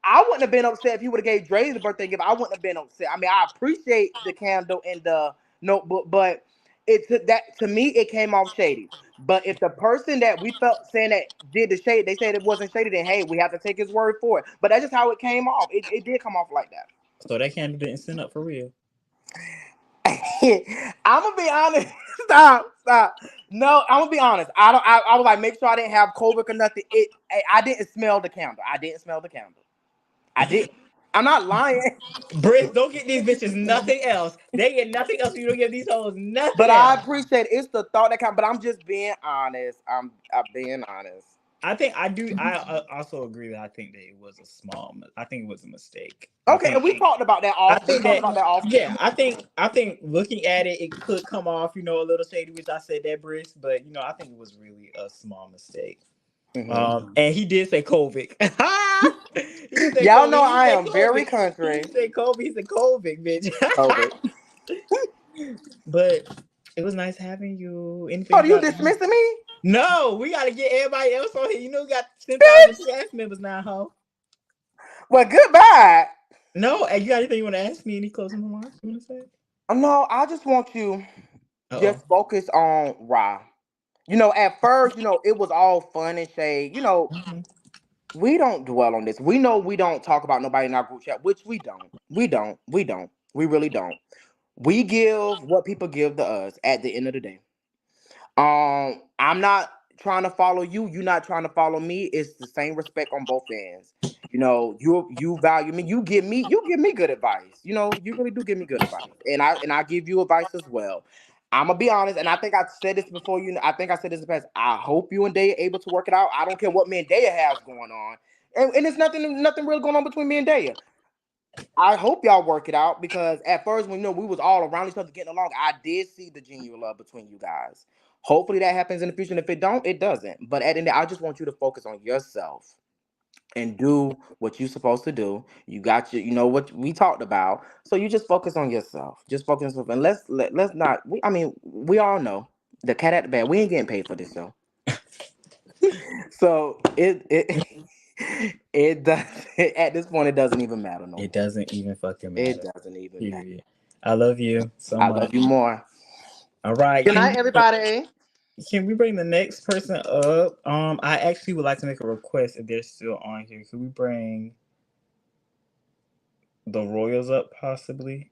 I wouldn't have been upset if he would have gave Dre the birthday gift. I wouldn't have been upset. I mean, I appreciate the candle and the notebook, but to me it came off shady. But if the person that we felt saying that did the shade, they said it wasn't shady, then hey, we have to take his word for it. But that's just how it came off. It did come off like that. So that candle didn't send up for real. I'm gonna be honest. Stop. No, I'm gonna be honest. I was like, make sure I didn't have COVID or nothing. I didn't smell the candle. I did. I'm not lying. Britt, don't get these bitches nothing else. They get nothing else. You don't give these hoes nothing. But else. I appreciate it. It's the thought that counts. But I'm just being honest. I'm being honest. I think I do. I also agree that I think that it was I think it was a mistake. Okay, and we talked about that often. Yeah, I think looking at it, it could come off, a little shady, which I said that, Britt. But I think it was really a small mistake. Mm-hmm. And he did say COVID. Y'all know I am very country. He said COVID. He said COVID, bitch. COVID. But it was nice having you. Anything are you dismissing me? No, we gotta get everybody else on here. We got 10,000 cast members now, ho. Well, goodbye. No, and you got anything you want to ask me? Any closing remarks you want to say? No, I just want you just focus on Ra. At first, it was all fun and shade. We don't dwell on this. We know we don't talk about nobody in our group chat, which we don't. We really don't. We give what people give to us at the end of the day. I'm not trying to follow you. You're not trying to follow me. It's the same respect on both ends. You value me. You give me good advice. You really do give me good advice. And I give you advice as well. I'm gonna be honest, and I think I said this before. I think I said this in the past. I hope you and Daya are able to work it out. I don't care what me and Daya has going on, and it's nothing real going on between me and Daya. I hope y'all work it out because at first, when we was all around each other getting along, I did see the genuine love between you guys. Hopefully that happens in the future. And if it don't, it doesn't. But at the end, I just want you to focus on yourself and do what you're supposed to do. You got you know what we talked about. So you just focus on yourself. Just focus on yourself. And let's not. We all know the cat at the bed. We ain't getting paid for this show. So it does at this point. It doesn't even matter. No, it doesn't even fucking matter. It doesn't even matter. I love you so much. I love you more. All right. Good night, everybody. Can we bring the next person up? I actually would like to make a request if they're still on here. Can we bring the Royals up possibly?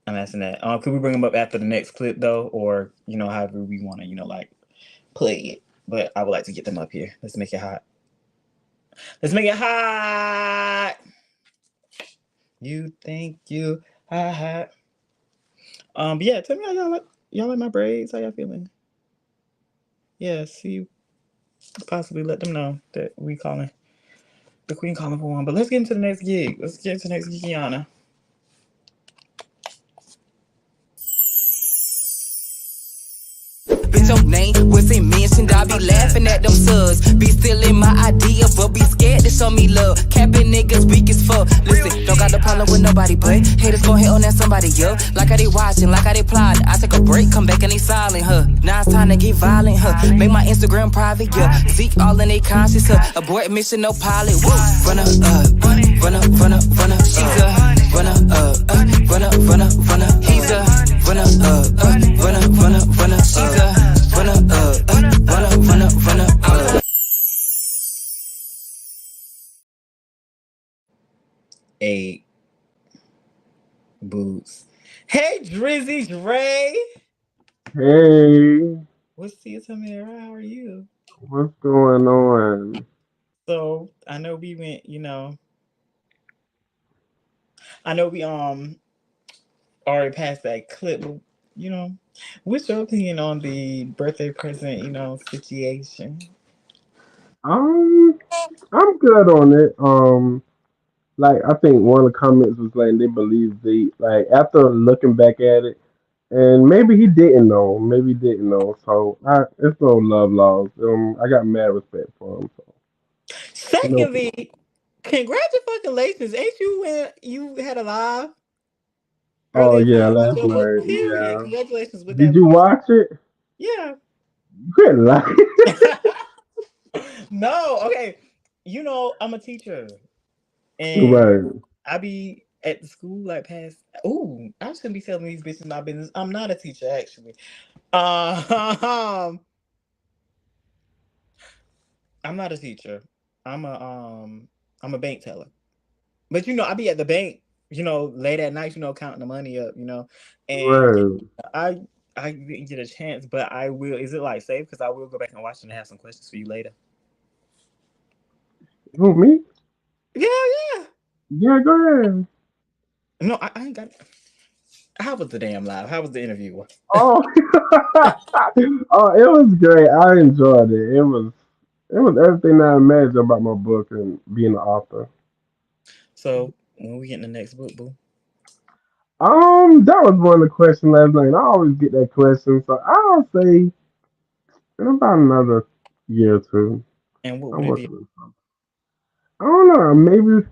I'm asking that. Could we bring them up after the next clip though, or however we want to play it? But I would like to get them up here. Let's make it hot. Let's make it hot. You think you hot? But yeah, tell me how y'all like my braids. How y'all feeling? Yeah, see, possibly let them know that we calling the queen calling for one. But let's get into the next gig. Let's get into the next gig, Kiana. Bitch, your name wasn't mentioned. I be laughing at them subs. Be stealing my idea, but be scared to show me love. Capping niggas weak as fuck. Listen, don't got no problem with nobody, but haters gon' hit on that somebody, yo. Like how they watching, like how they plotting. I take a break, come back and they silent, huh? Now it's time to get violent, huh? Make my Instagram private, yeah. Zeke all in they conscious, huh? Abort mission, no pilot, woo. Run up, run up, run up, run up. She's a run up, run up, run up, run up. He's a run up, run up, run up, run up. She's a run up, run up, run up, run up. Hey, Boots. Hey, Drizzy Dre. Hey. What's Tamara? How are you? What's going on? So I know we went, I know we already passed that clip. you know, what's your opinion on the birthday present, situation? Um, I'm good on it. Like I think one of the comments was like they believe they like after looking back at it, and maybe he didn't know, maybe he didn't know. So it's no love lost. I got mad respect for him. So no. Secondly, congratulations. Ain't you when you had a live Oh earlier yeah, today with last your book? night. Period. Yeah. Congratulations with that Did you book. watch it? Yeah. Quit lying. No, okay. I'm a teacher and Right. I be at the school like past. Ooh, I shouldn't be telling these bitches my business. I'm not a teacher actually. Um, I'm not a teacher. I'm a um, I'm a bank teller. But I be at the bank, late at night, counting the money up, and Right. I I didn't get a chance, but I will. Is it like safe? Because I will go back and watch it and have some questions for you later. Who me? Yeah, yeah. Yeah, go ahead. No, I ain't got. How was the damn live? How was the interview? Oh, oh, it was great. I enjoyed it. It was everything I imagined about my book and being an author. So when we get in the next book, boo, That was one of the questions last night. I always get that question, so I'll say in about another year or two. and what would I'm it be? working on something. I don't know. Maybe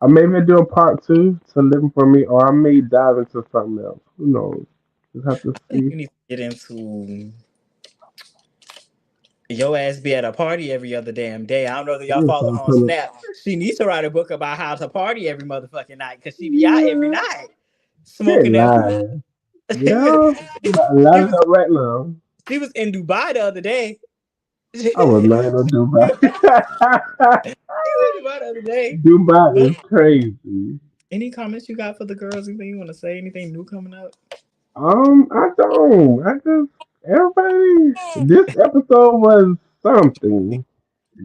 I do a part two to Living for Me, or I may dive into something else. Who knows? Just have to I think see. you need to get into your ass be at a party every other damn day. I don't know that y'all Yes, follow her I'm on trying to. Snap. She needs to write a book about how to party every motherfucking night because she be out every Yeah, night can't smoking that weed. lie. Yeah, she light it was up right now. she was in Dubai the other day. she I was not gonna do Dubai. was in Dubai the other day. Dubai But is crazy. any comments you got for the girls? Anything you want to say? Anything new coming up? I don't. I just everybody. This episode was something.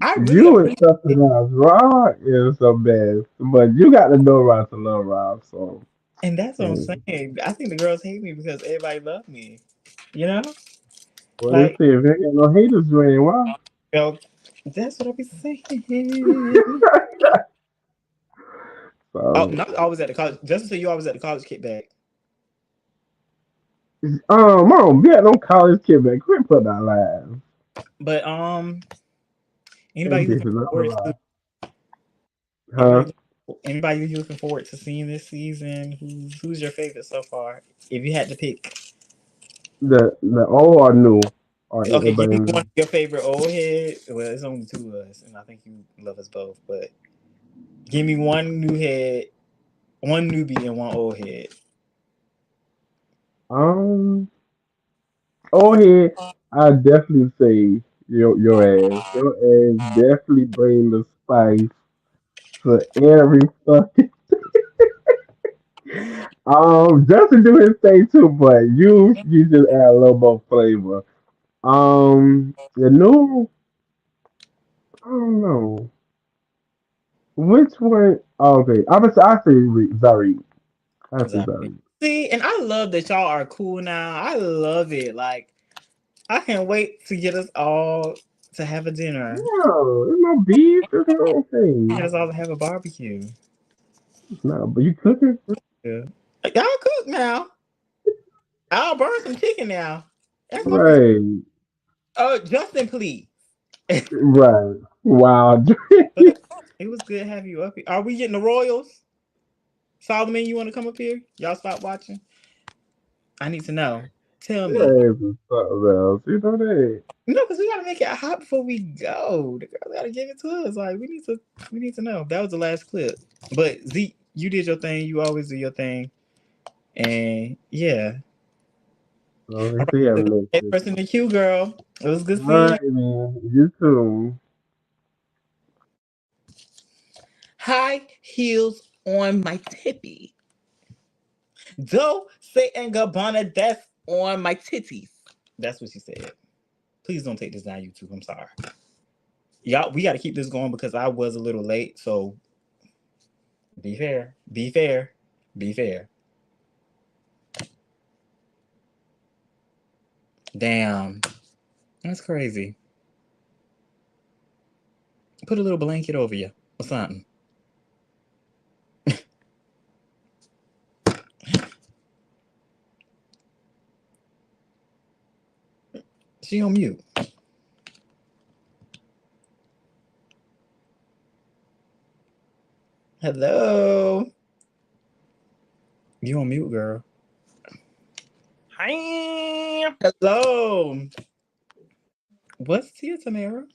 I really You and appreciate it. something else. Raw is the best, but you got to know Rob to love Rob. So, And that's what I'm mm. saying. I think the girls hate me because everybody love me. You know? Well, they Like, say if you ain't got no haters, you ain't wow. yo, that's what I be saying. Oh, So, not always at the college. Just so you always at the college kickback. mom, yeah, no college kid, man. Quit putting out lies. But Hey, anybody looking bitches, I'm forward to alive. Huh? anybody anybody you looking forward to seeing this season? Who's your favorite so far? If you had to pick, The old or new or okay, give everybody me one new. of your favorite old head. Well, it's only two of us, and I think you love us both. But give me one new head, one newbie, and one old head. Um, oh here, I definitely say your ass. Your ass definitely bring the spice to every fucking. Justin do his thing too, but you just add a little more flavor. The new, I don't know which one. Oh, okay, I say Zari. I say Exactly. Zari. See, and I love that y'all are cool now. I love it. Like I can't wait to get us all to have a dinner. No, there's no beef. There's no Get thing. us all to have a barbecue. No, but you cooking Yeah. Y'all cook now. I'll burn some chicken now. That's my first. right, Oh, Justin, please. right. Wow. But it was good having you up here. Are we getting the Royals? Solomon, you want to come up here? Y'all stop watching. I need to know. Tell me. Yeah, it's something else. You know that. No, because we gotta make it hot before we go. The girls gotta give it to us. Like we need to know. That was the last clip. But Zeke, you did your thing. You always do your thing. And yeah. Oh, All let's see. right. I'm Hey, next. person in the queue, girl. It was good All seeing you. right, man. You too. High heels on my tippy. Doe say and Gabbana, that's on my titties. That's what she said. Please don't take this down YouTube. I'm sorry. Y'all, we got to keep this going because I was a little late. So be fair. Be fair. Be fair. Damn. That's crazy. Put a little blanket over you or something. She on mute. Hello. You on mute, girl. Hi. Hello. What's here, Tamara?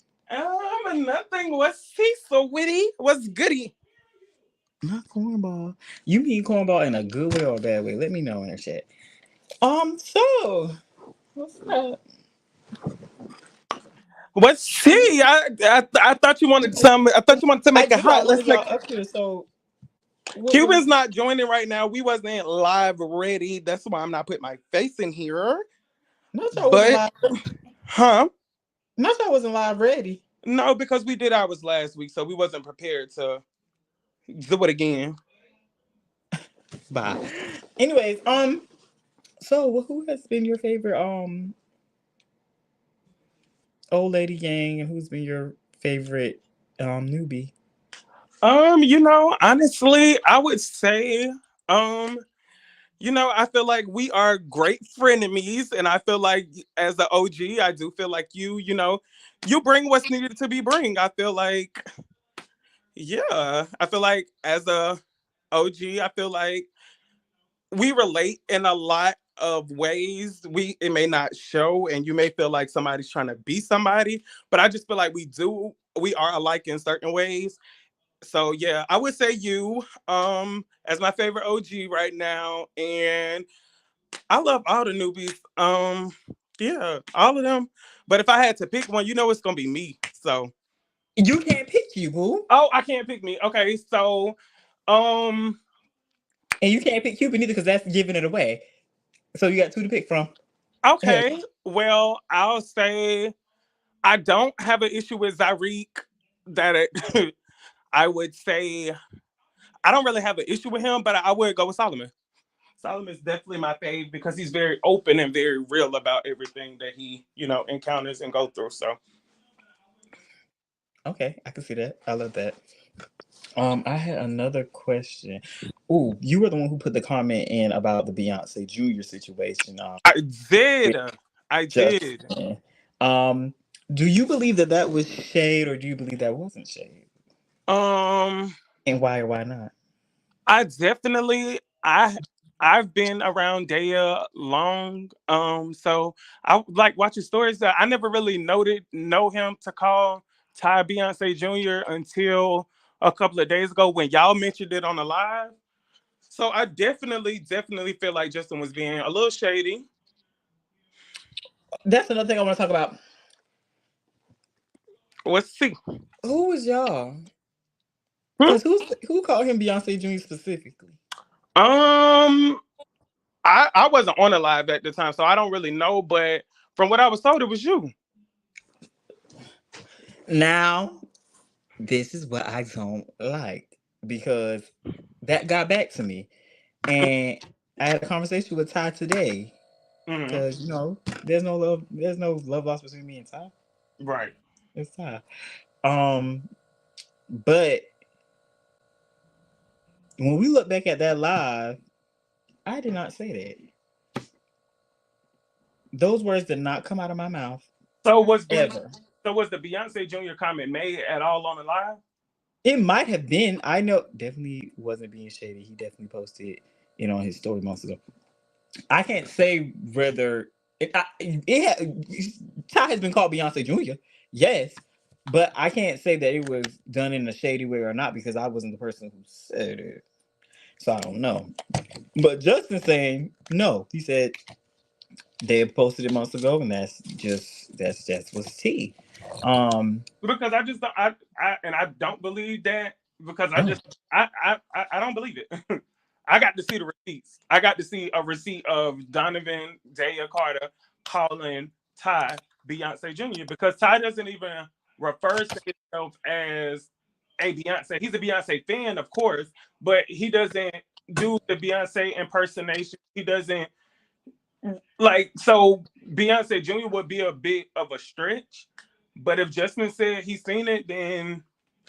Nothing. What's he so witty? What's goody? Not cornball. You mean cornball in a good way or a bad way? Let me know in the chat. So what's up? What's he? I thought you wanted to tell me. I thought you wanted to I make it do. I hot. wanted Let's y'all make. up here. So what was? Cuban's not joining right now. We wasn't live ready. That's why I'm not putting my face in here. No, y'all wasn't But, live. huh? No, y'all wasn't live ready. No, because we did ours last week, so we wasn't prepared to do it again. Bye. Anyways, so who has been your favorite old lady gang, and who's been your favorite newbie? Honestly, I would say, I feel like we are great frenemies, and I feel like as the OG, I do feel like you bring what's needed to be bring. I feel like, yeah, I feel like as a OG, I feel like we relate in a lot of ways. It may not show, and you may feel like somebody's trying to be somebody, but I just feel like we are alike in certain ways. So yeah, I would say you as my favorite OG right now, and I love all the newbies. Yeah, all of them. But if I had to pick one, it's gonna be me. So You can't pick you, boo. oh, I can't pick me. Okay, so um, And you can't pick Cuban either because that's giving it away. So you got two to pick from. Hey. okay. Well, I'll say I don't have an issue with Zyreek. I would say I don't really have an issue with him, but I would go with Solomon. Solomon's definitely my fave because he's very open and very real about everything that he, encounters and go through. So Okay, I can see that. I love that. I had another question. Ooh, you were the one who put the comment in about the Beyonce Junior situation. I did. With I did. Justin. Do you believe that that was shade, or do you believe that wasn't shade? Um, And why or why not? I definitely I've been around Daya long. So I like watching stories that I never really know him to call Ty Beyonce Jr. until a couple of days ago when y'all mentioned it on the live. So I definitely feel like Justin was being a little shady. That's another thing I want to talk about. Let's see. Who was y'all? Hmm? Because who called him Beyonce Jr. specifically? Um, I wasn't on the live at the time, so I don't really know. But from what I was told, it was you. Now, this is what I don't like because that got back to me. And I had a conversation with Ty today Hmm. because, there's no love lost between me and Ty. Right. It's Ty. But when we look back at that live, I did not say that. Those words did not come out of my mouth So was the ever. so was the Beyonce Junior comment made at all on the live? It might have been. I know definitely wasn't being shady. He definitely posted on his story months ago. I can't say whether Ty has been called Beyonce Jr. Yes, but I can't say that it was done in a shady way or not because I wasn't the person who said it. So I don't know. But Justin saying no, he said they had posted it months ago, and that's what's tea. Because I just I don't believe that because I Oh, just I don't believe it. I got to see the receipts. I got to see a receipt of Donovan Daya Carter calling Ty Beyonce Jr. because Ty doesn't even refer to himself as a Beyonce. He's a Beyonce fan, of course, but he doesn't do the Beyonce impersonation. He doesn't like, so Beyonce Jr. would be a bit of a stretch, but if Justin said he's seen it, then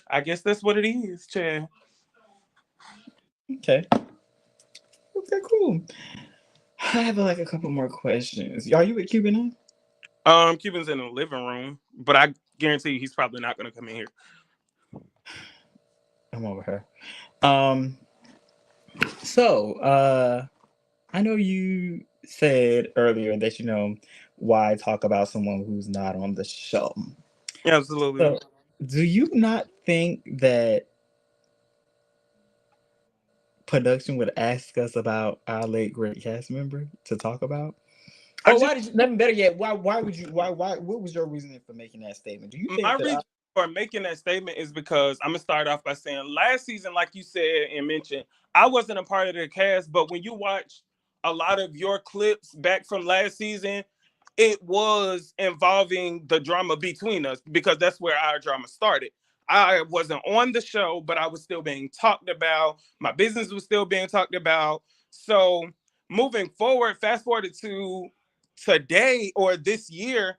I guess that's what it is, Chad. Okay. Okay, cool. I have like a couple more questions. Are you with Cuban Cuban's in the living room, but I guarantee he's probably not gonna come in here. I'm over her. Um, so I know you said earlier that why talk about someone who's not on the show. Absolutely. So do you not think that production would ask us about our late great cast member to talk about? Or why did you, nothing better yet, why would you why what was your reasoning for making that statement? Do you My think that reason for making that statement is because I'm gonna start off by saying last season, like you said and mentioned, I wasn't a part of the cast, but when you watch a lot of your clips back from last season, it was involving the drama between us because that's where our drama started. I wasn't on the show, but I was still being talked about. My business was still being talked about. So moving forward, fast forward to today or this year,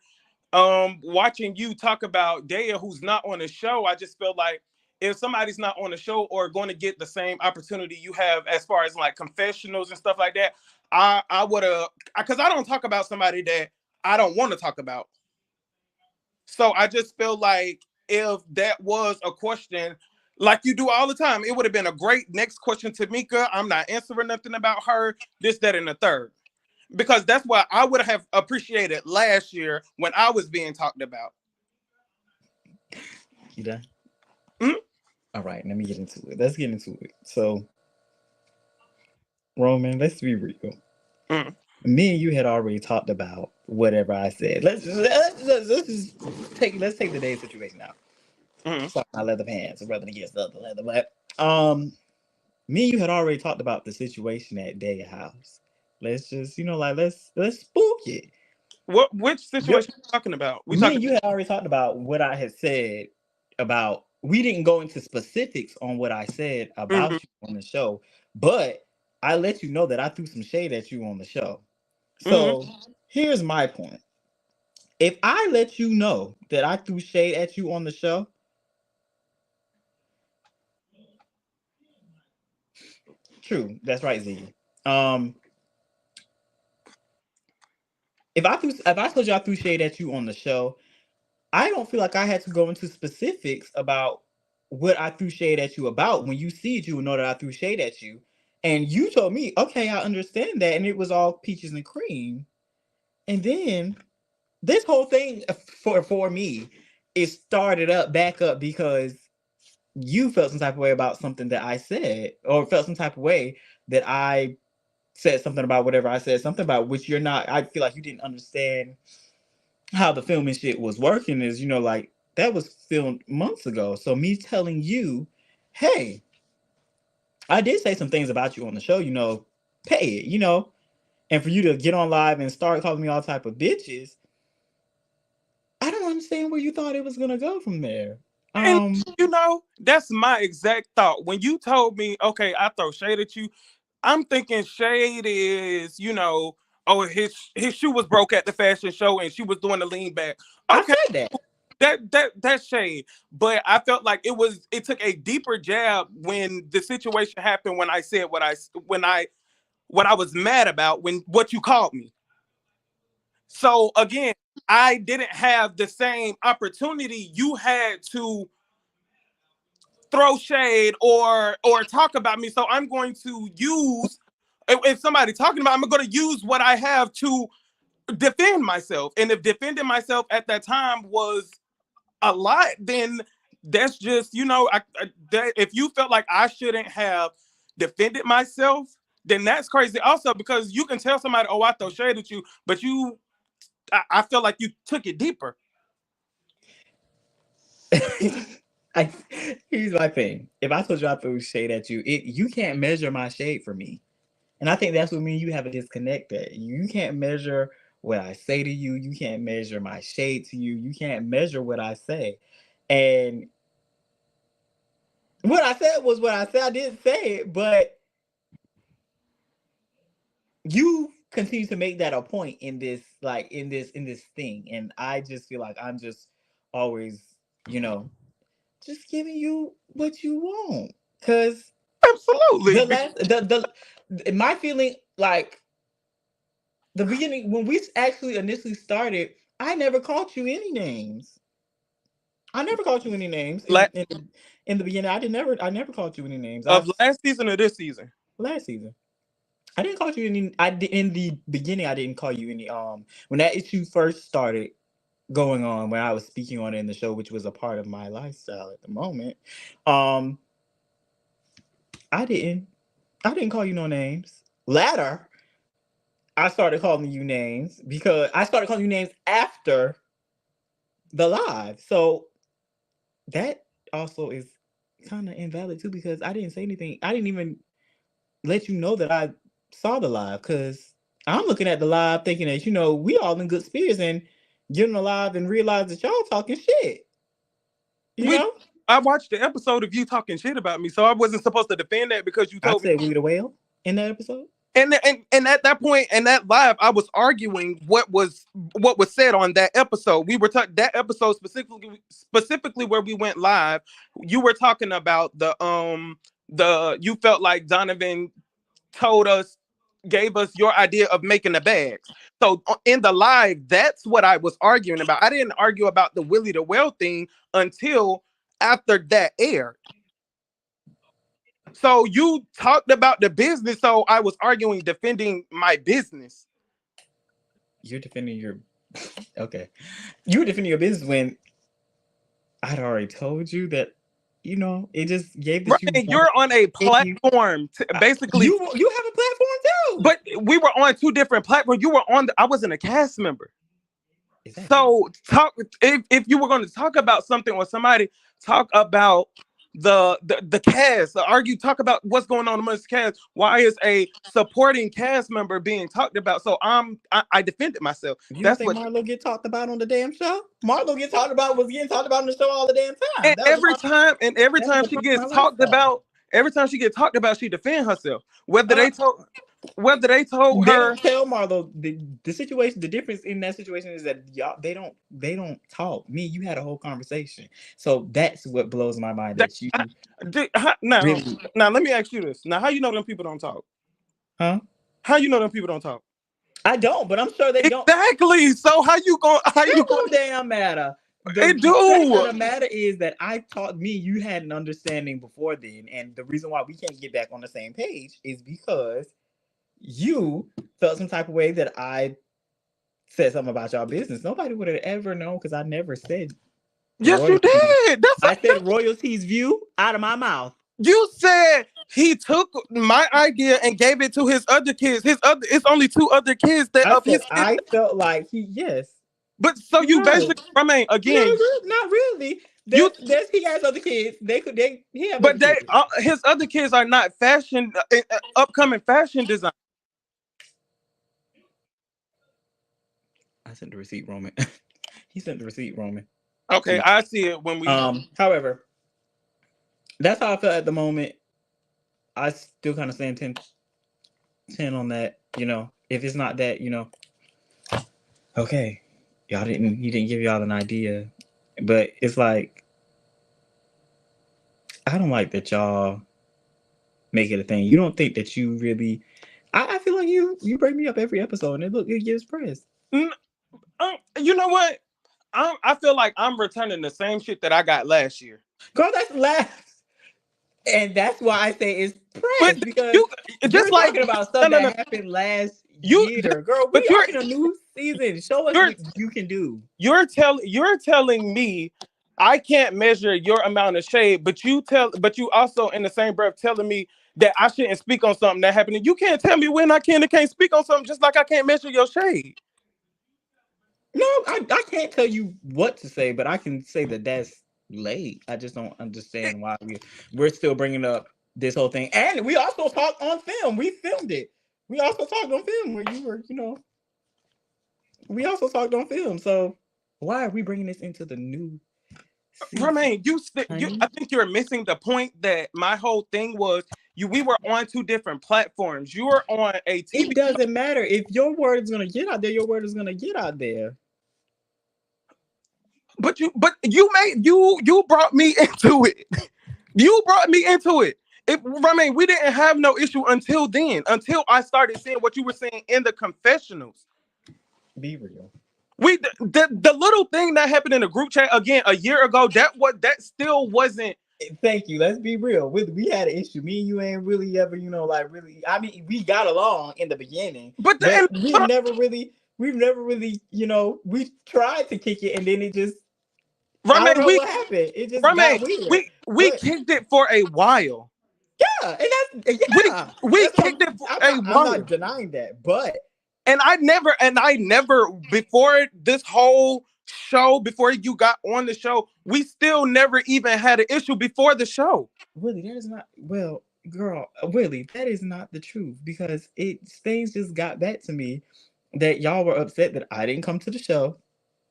watching you talk about Daya who's not on the show, I just feel like if somebody's not on the show or going to get the same opportunity you have as far as like confessionals and stuff like that, I would have, because I don't talk about somebody that I don't want to talk about. So I just feel like if that was a question like you do all the time, it would have been a great next question to Mika. I'm not answering nothing about her, this, that, and the third, because that's what I would have appreciated last year when I was being talked about. you done? Mhm. All right, let me get into it. Let's get into it. So, Roman, let's be real. Mhm. Me and you had already talked about whatever I said. Let's just take today's situation out. Mhm. Sorry, my leather pants are rubbing against the other leather, but me and you had already talked about the situation at Day House. Let's just like let's spook it. Which Your, situation are you talking about? We Me talking. and you had already talked about what I had said about. We didn't go into specifics on what I said about Mhm. you on the show, but I let you know that I threw some shade at you on the show. Mhm. So here's my point. If I let you know that I threw shade at you on the show, true, that's right, Ziggy. Um, if I told you I threw shade at you on the show, I don't feel like I had to go into specifics about what I threw shade at you about. When you see it, you will know that I threw shade at you. And you told me, okay, I understand that. And it was all peaches and cream. And then this whole thing for me, it started up back up because you felt some type of way about something that I said, or felt some type of way that I said something about whatever I said, something about which you're not. I feel like you didn't understand how the filming shit was working. Is like that was filmed months ago. So me telling you, hey, I did say some things about you on the show. Pay it. And for you to get on live and start calling me all type of bitches, I don't understand where you thought it was gonna go from there. And that's my exact thought. When you told me, okay, I throw shade at you, I'm thinking shade is, oh, his shoe was broke at the fashion show and she was doing the lean back. Okay, I said that. that's shade. But I felt like it took a deeper jab when the situation happened, when I said what I was mad about, when what you called me. So again, I didn't have the same opportunity you had to throw shade or talk about me. So I'm going to use, if somebody talking about, I'm going to use what I have to defend myself. And if defending myself at that time was a lot, then that's just, if you felt like I shouldn't have defended myself, then that's crazy. Also, because you can tell somebody, oh, I throw shade at you, but I feel like you took it deeper. I, Here's my thing. If I told you I threw shade at you, you can't measure my shade for me. And I think that's what me and you have a disconnect at. You can't measure what I say to you. You can't measure my shade to you. You can't measure what I say. And what I said was what I said. I didn't say it, but you continue to make that a point in this, like in this thing, and I just feel like I'm just always, you know, just giving you what you want, because Absolutely. the last my feeling, like the beginning when we actually initially started, I never called you any names. I never called you any names La- in the beginning. I never called you any names. of last season or this season? Last season. I didn't call you any. I did in the beginning. I didn't call you any. When that issue first started going on, when I was speaking on it in the show, which was a part of my lifestyle at the moment, um, I didn't. I didn't call you no names. Latter, I started calling you names because I started calling you names after the live. So that also is kind of invalid too, because I didn't say anything. I didn't even let you know that I saw the live, because I'm looking at the live thinking that, you know, we all in good spirits, and getting the live and realize that y'all talking shit. You know? I watched the episode of you talking shit about me, so I wasn't supposed to defend that because you I told me. said we the whale in that episode. And at that point in that live, I was arguing what was said on that episode. We were talking that episode specifically where we went live. You were talking about the you felt like Donovan gave us your idea of making the bags. So in the live, that's what I was arguing about. I didn't argue about the Willie the Well thing until after that aired. So you talked about the business, so I was arguing, defending my business. You're defending your okay. You were defending your business when I'd already told you that, you know, it just gave that you're on a platform to basically. You have a platform too. But we were on two different platforms. You were on I wasn't a cast member. Exactly. So talk if you were going to talk about something or somebody, talk about the cast, talk about what's going on amongst the cast. Why is a supporting cast member being talked about? So I defended myself. You don't think Marlo get talked about on the damn show? Marlo was getting talked about on the show all the damn time. And every time she gets talked about, she defends herself. Whether they told they her, don't tell Marlo the situation. The difference in that situation is that y'all they don't talk. Me, you had a whole conversation, so that's what blows my mind. That you now let me ask you this. Now, how you know them people don't talk? Huh? How you know them people don't talk? I don't, but I'm sure they don't. Exactly. So how you going? Damn matter. They do. The matter is that I taught me you had an understanding before then, and the reason why we can't get back on the same page is because you felt some type of way that I said something about y'all business. Nobody would have ever known, because I never said. Yes, you did. I said royalties view out of my mouth. You said he took my idea and gave it to his other kids. It's only two other kids that I felt like yes. But so you basically, Rahmaine, again, not really. He has other kids. He have. But his other kids are not fashion, upcoming fashion design. I sent the receipt, Roman. He sent the receipt, Roman. Okay, I see it when we. However, that's how I felt at the moment. I still kind of stand 10 on that. You know, if it's not that, you know, okay, he didn't give y'all an idea, but it's like, I don't like that y'all make it a thing. You don't think that you really. I feel like you bring me up every episode, and it gives press. You know what? I feel like I'm returning the same shit that I got last year. Girl, that's last. And that's why I say it's press, because you're talking about stuff that happened last year. Girl, we are in a new season. Show us what you can do. You're telling me I can't measure your amount of shade, but you also in the same breath telling me that I shouldn't speak on something that happened. You can't tell me when I can and can't speak on something, just like I can't measure your shade. No, I can't tell you what to say, but I can say that that's late. I just don't understand why we're still bringing up this whole thing. And we also talked on film. We filmed it. We also talked on film where you were, you know. We also talked on film. So why are we bringing this into the new season? Rahmaine, I think you're missing the point that my whole thing was. We were on 2 different platforms. You were on a TV. It doesn't matter. If your word is gonna get out there, your word is gonna get out there. But you brought me into it. You brought me into it. We didn't have no issue until then, until I started seeing what you were saying in the confessionals. Be real. The little thing that happened in the group chat again a year ago, that still wasn't. Thank you. Let's be real. We had an issue. Me and you ain't really ever, like really. I mean, we got along in the beginning, but we've never really, we tried to kick it, and then it just. I don't know what happened. It just got weird. We kicked it for a while. Yeah, and we kicked it for a while. I'm not denying that, but. And I never before this whole show, before you got on the show, we still never even had an issue before the show. Willie, that is not Willie, that is not the truth, because things just got back to me that y'all were upset that I didn't come to the show.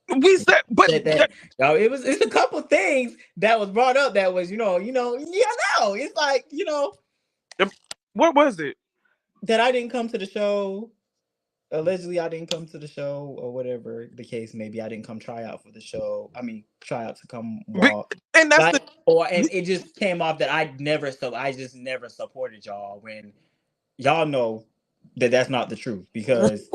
We said, but y'all, it's a couple things that was brought up that was, it's like, what was it? That I didn't come to the show. Allegedly, I didn't come to the show, or whatever the case may be. I didn't come try out for the show. I mean, try out to come walk. And that's and it just came off that I just never supported y'all, when y'all know that that's not the truth, because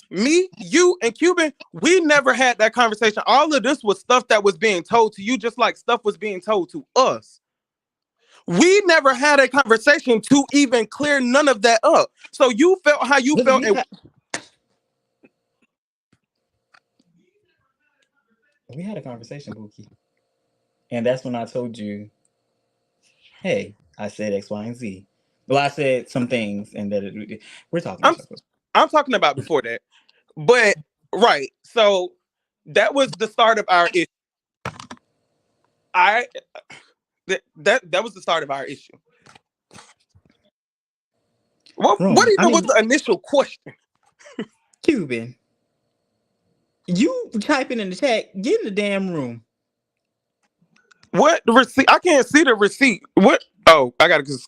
me, you, and Cuban, we never had that conversation. All of this was stuff that was being told to you, just like stuff was being told to us. We never had a conversation to even clear none of that up. So you felt how you felt. We had a conversation, Buki. And that's when I told you, hey, I said X, Y, and Z. Well, I said some things, and that we're talking about. I'm talking about before that. But, right. So that was the start of our issue. That was the start of our issue. What even was the initial question? Cuban, you typing in the chat, get in the damn room. What? The receipt? I can't see the receipt. What? Oh, I guess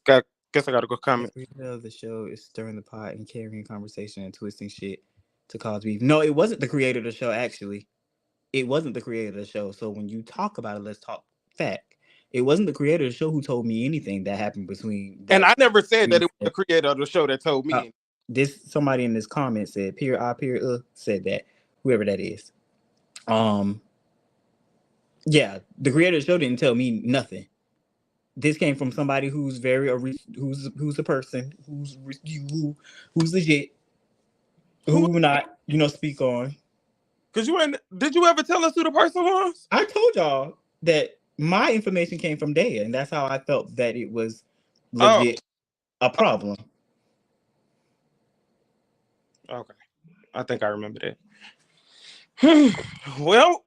I gotta go comment. The show is stirring the pot and carrying conversation and twisting shit to cause beef. No, it wasn't the creator of the show, actually. It wasn't the creator of the show. So when you talk about it, let's talk fact. It wasn't the creator of the show who told me anything that happened between. And I never said that it was the creator of the show that told me. Somebody in this comment said, said that, whoever that is. Yeah, the creator of the show didn't tell me nothing. This came from somebody who's who's a person who's legit, who not speak on. Cause did you ever tell us who the person was? I told y'all that my information came from Daya, and that's how I felt that it was legit a problem. Okay, I think I remember that. Well,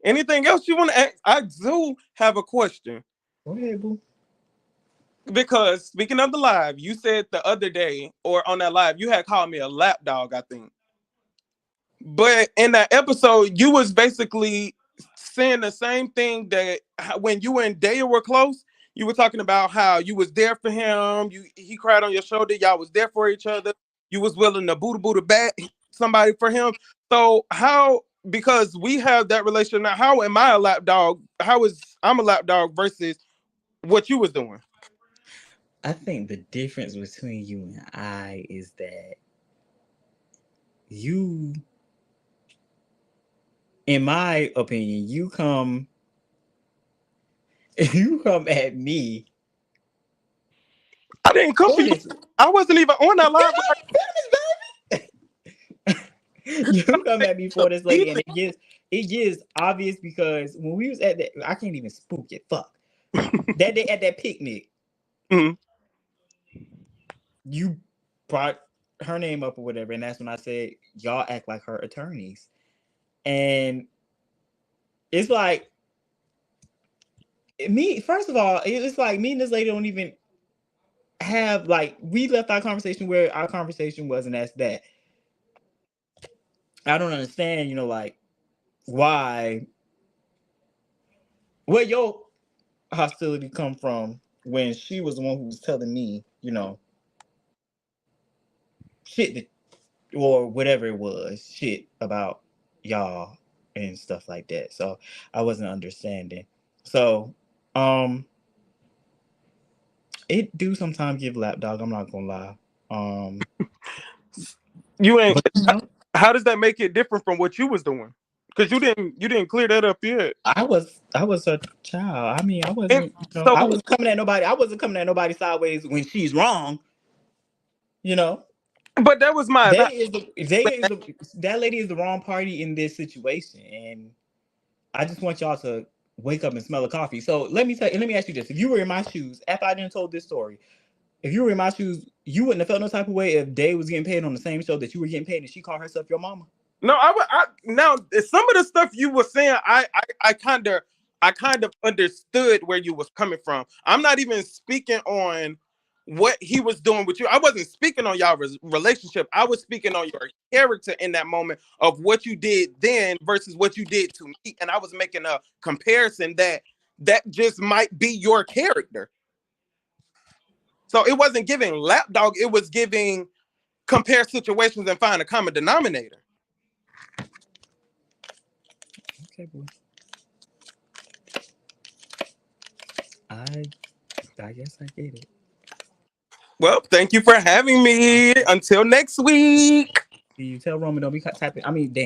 anything else you want to ask? I do have a question. Go ahead, boo. Because speaking of the live, you said the other day, or on that live, you had called me a lap dog, I think. But in that episode, you was basically saying the same thing that when you and Daya were close, you were talking about how you was there for him. He cried on your shoulder. Y'all was there for each other. You was willing to boo back somebody for him. So because we have that relationship now, how am I a lap dog? I'm a lap dog versus what you was doing? I think the difference between you and I is that you, in my opinion, you come at me. I didn't come for you. I wasn't even on that live. You come at me for this lady, and it gets obvious, because when we was at that, I can't even spook it. Fuck. That day at that picnic, you brought her name up or whatever, and that's when I said y'all act like her attorneys, and it's like first of all, it's like me and this lady don't even have, like, we left our conversation where our conversation was, and that's that. I don't understand, like, where your hostility come from when she was the one who was telling me, shit that, or whatever it was, shit about y'all and stuff like that. So I wasn't understanding. So, it do sometimes give lapdog. I'm not gonna lie. You ain't. But How does that make it different from what you was doing? Because you didn't clear that up yet. I was a child. I mean, I And wasn't. so I was coming at nobody. I wasn't coming at nobody sideways when she's wrong. You know, but that was my that lady is the wrong party in this situation, and I just want y'all to wake up and smell the coffee. So let me ask you this: if you were in my shoes after I didn't told this story, if you were in my shoes, you wouldn't have felt no type of way if Day was getting paid on the same show that you were getting paid, and she called herself your mama. No, now some of the stuff you were saying, I kind of understood where you was coming from. I'm not even speaking on what he was doing with you. I wasn't speaking on y'all relationship. I was speaking on your character in that moment of what you did then versus what you did to me, and I was making a comparison that just might be your character. So it wasn't giving lapdog. It was giving compare situations and find a common denominator. Okay, boy. I guess I get it. Well, thank you for having me. Until next week. You tell Roman don't be typing. I mean, damn.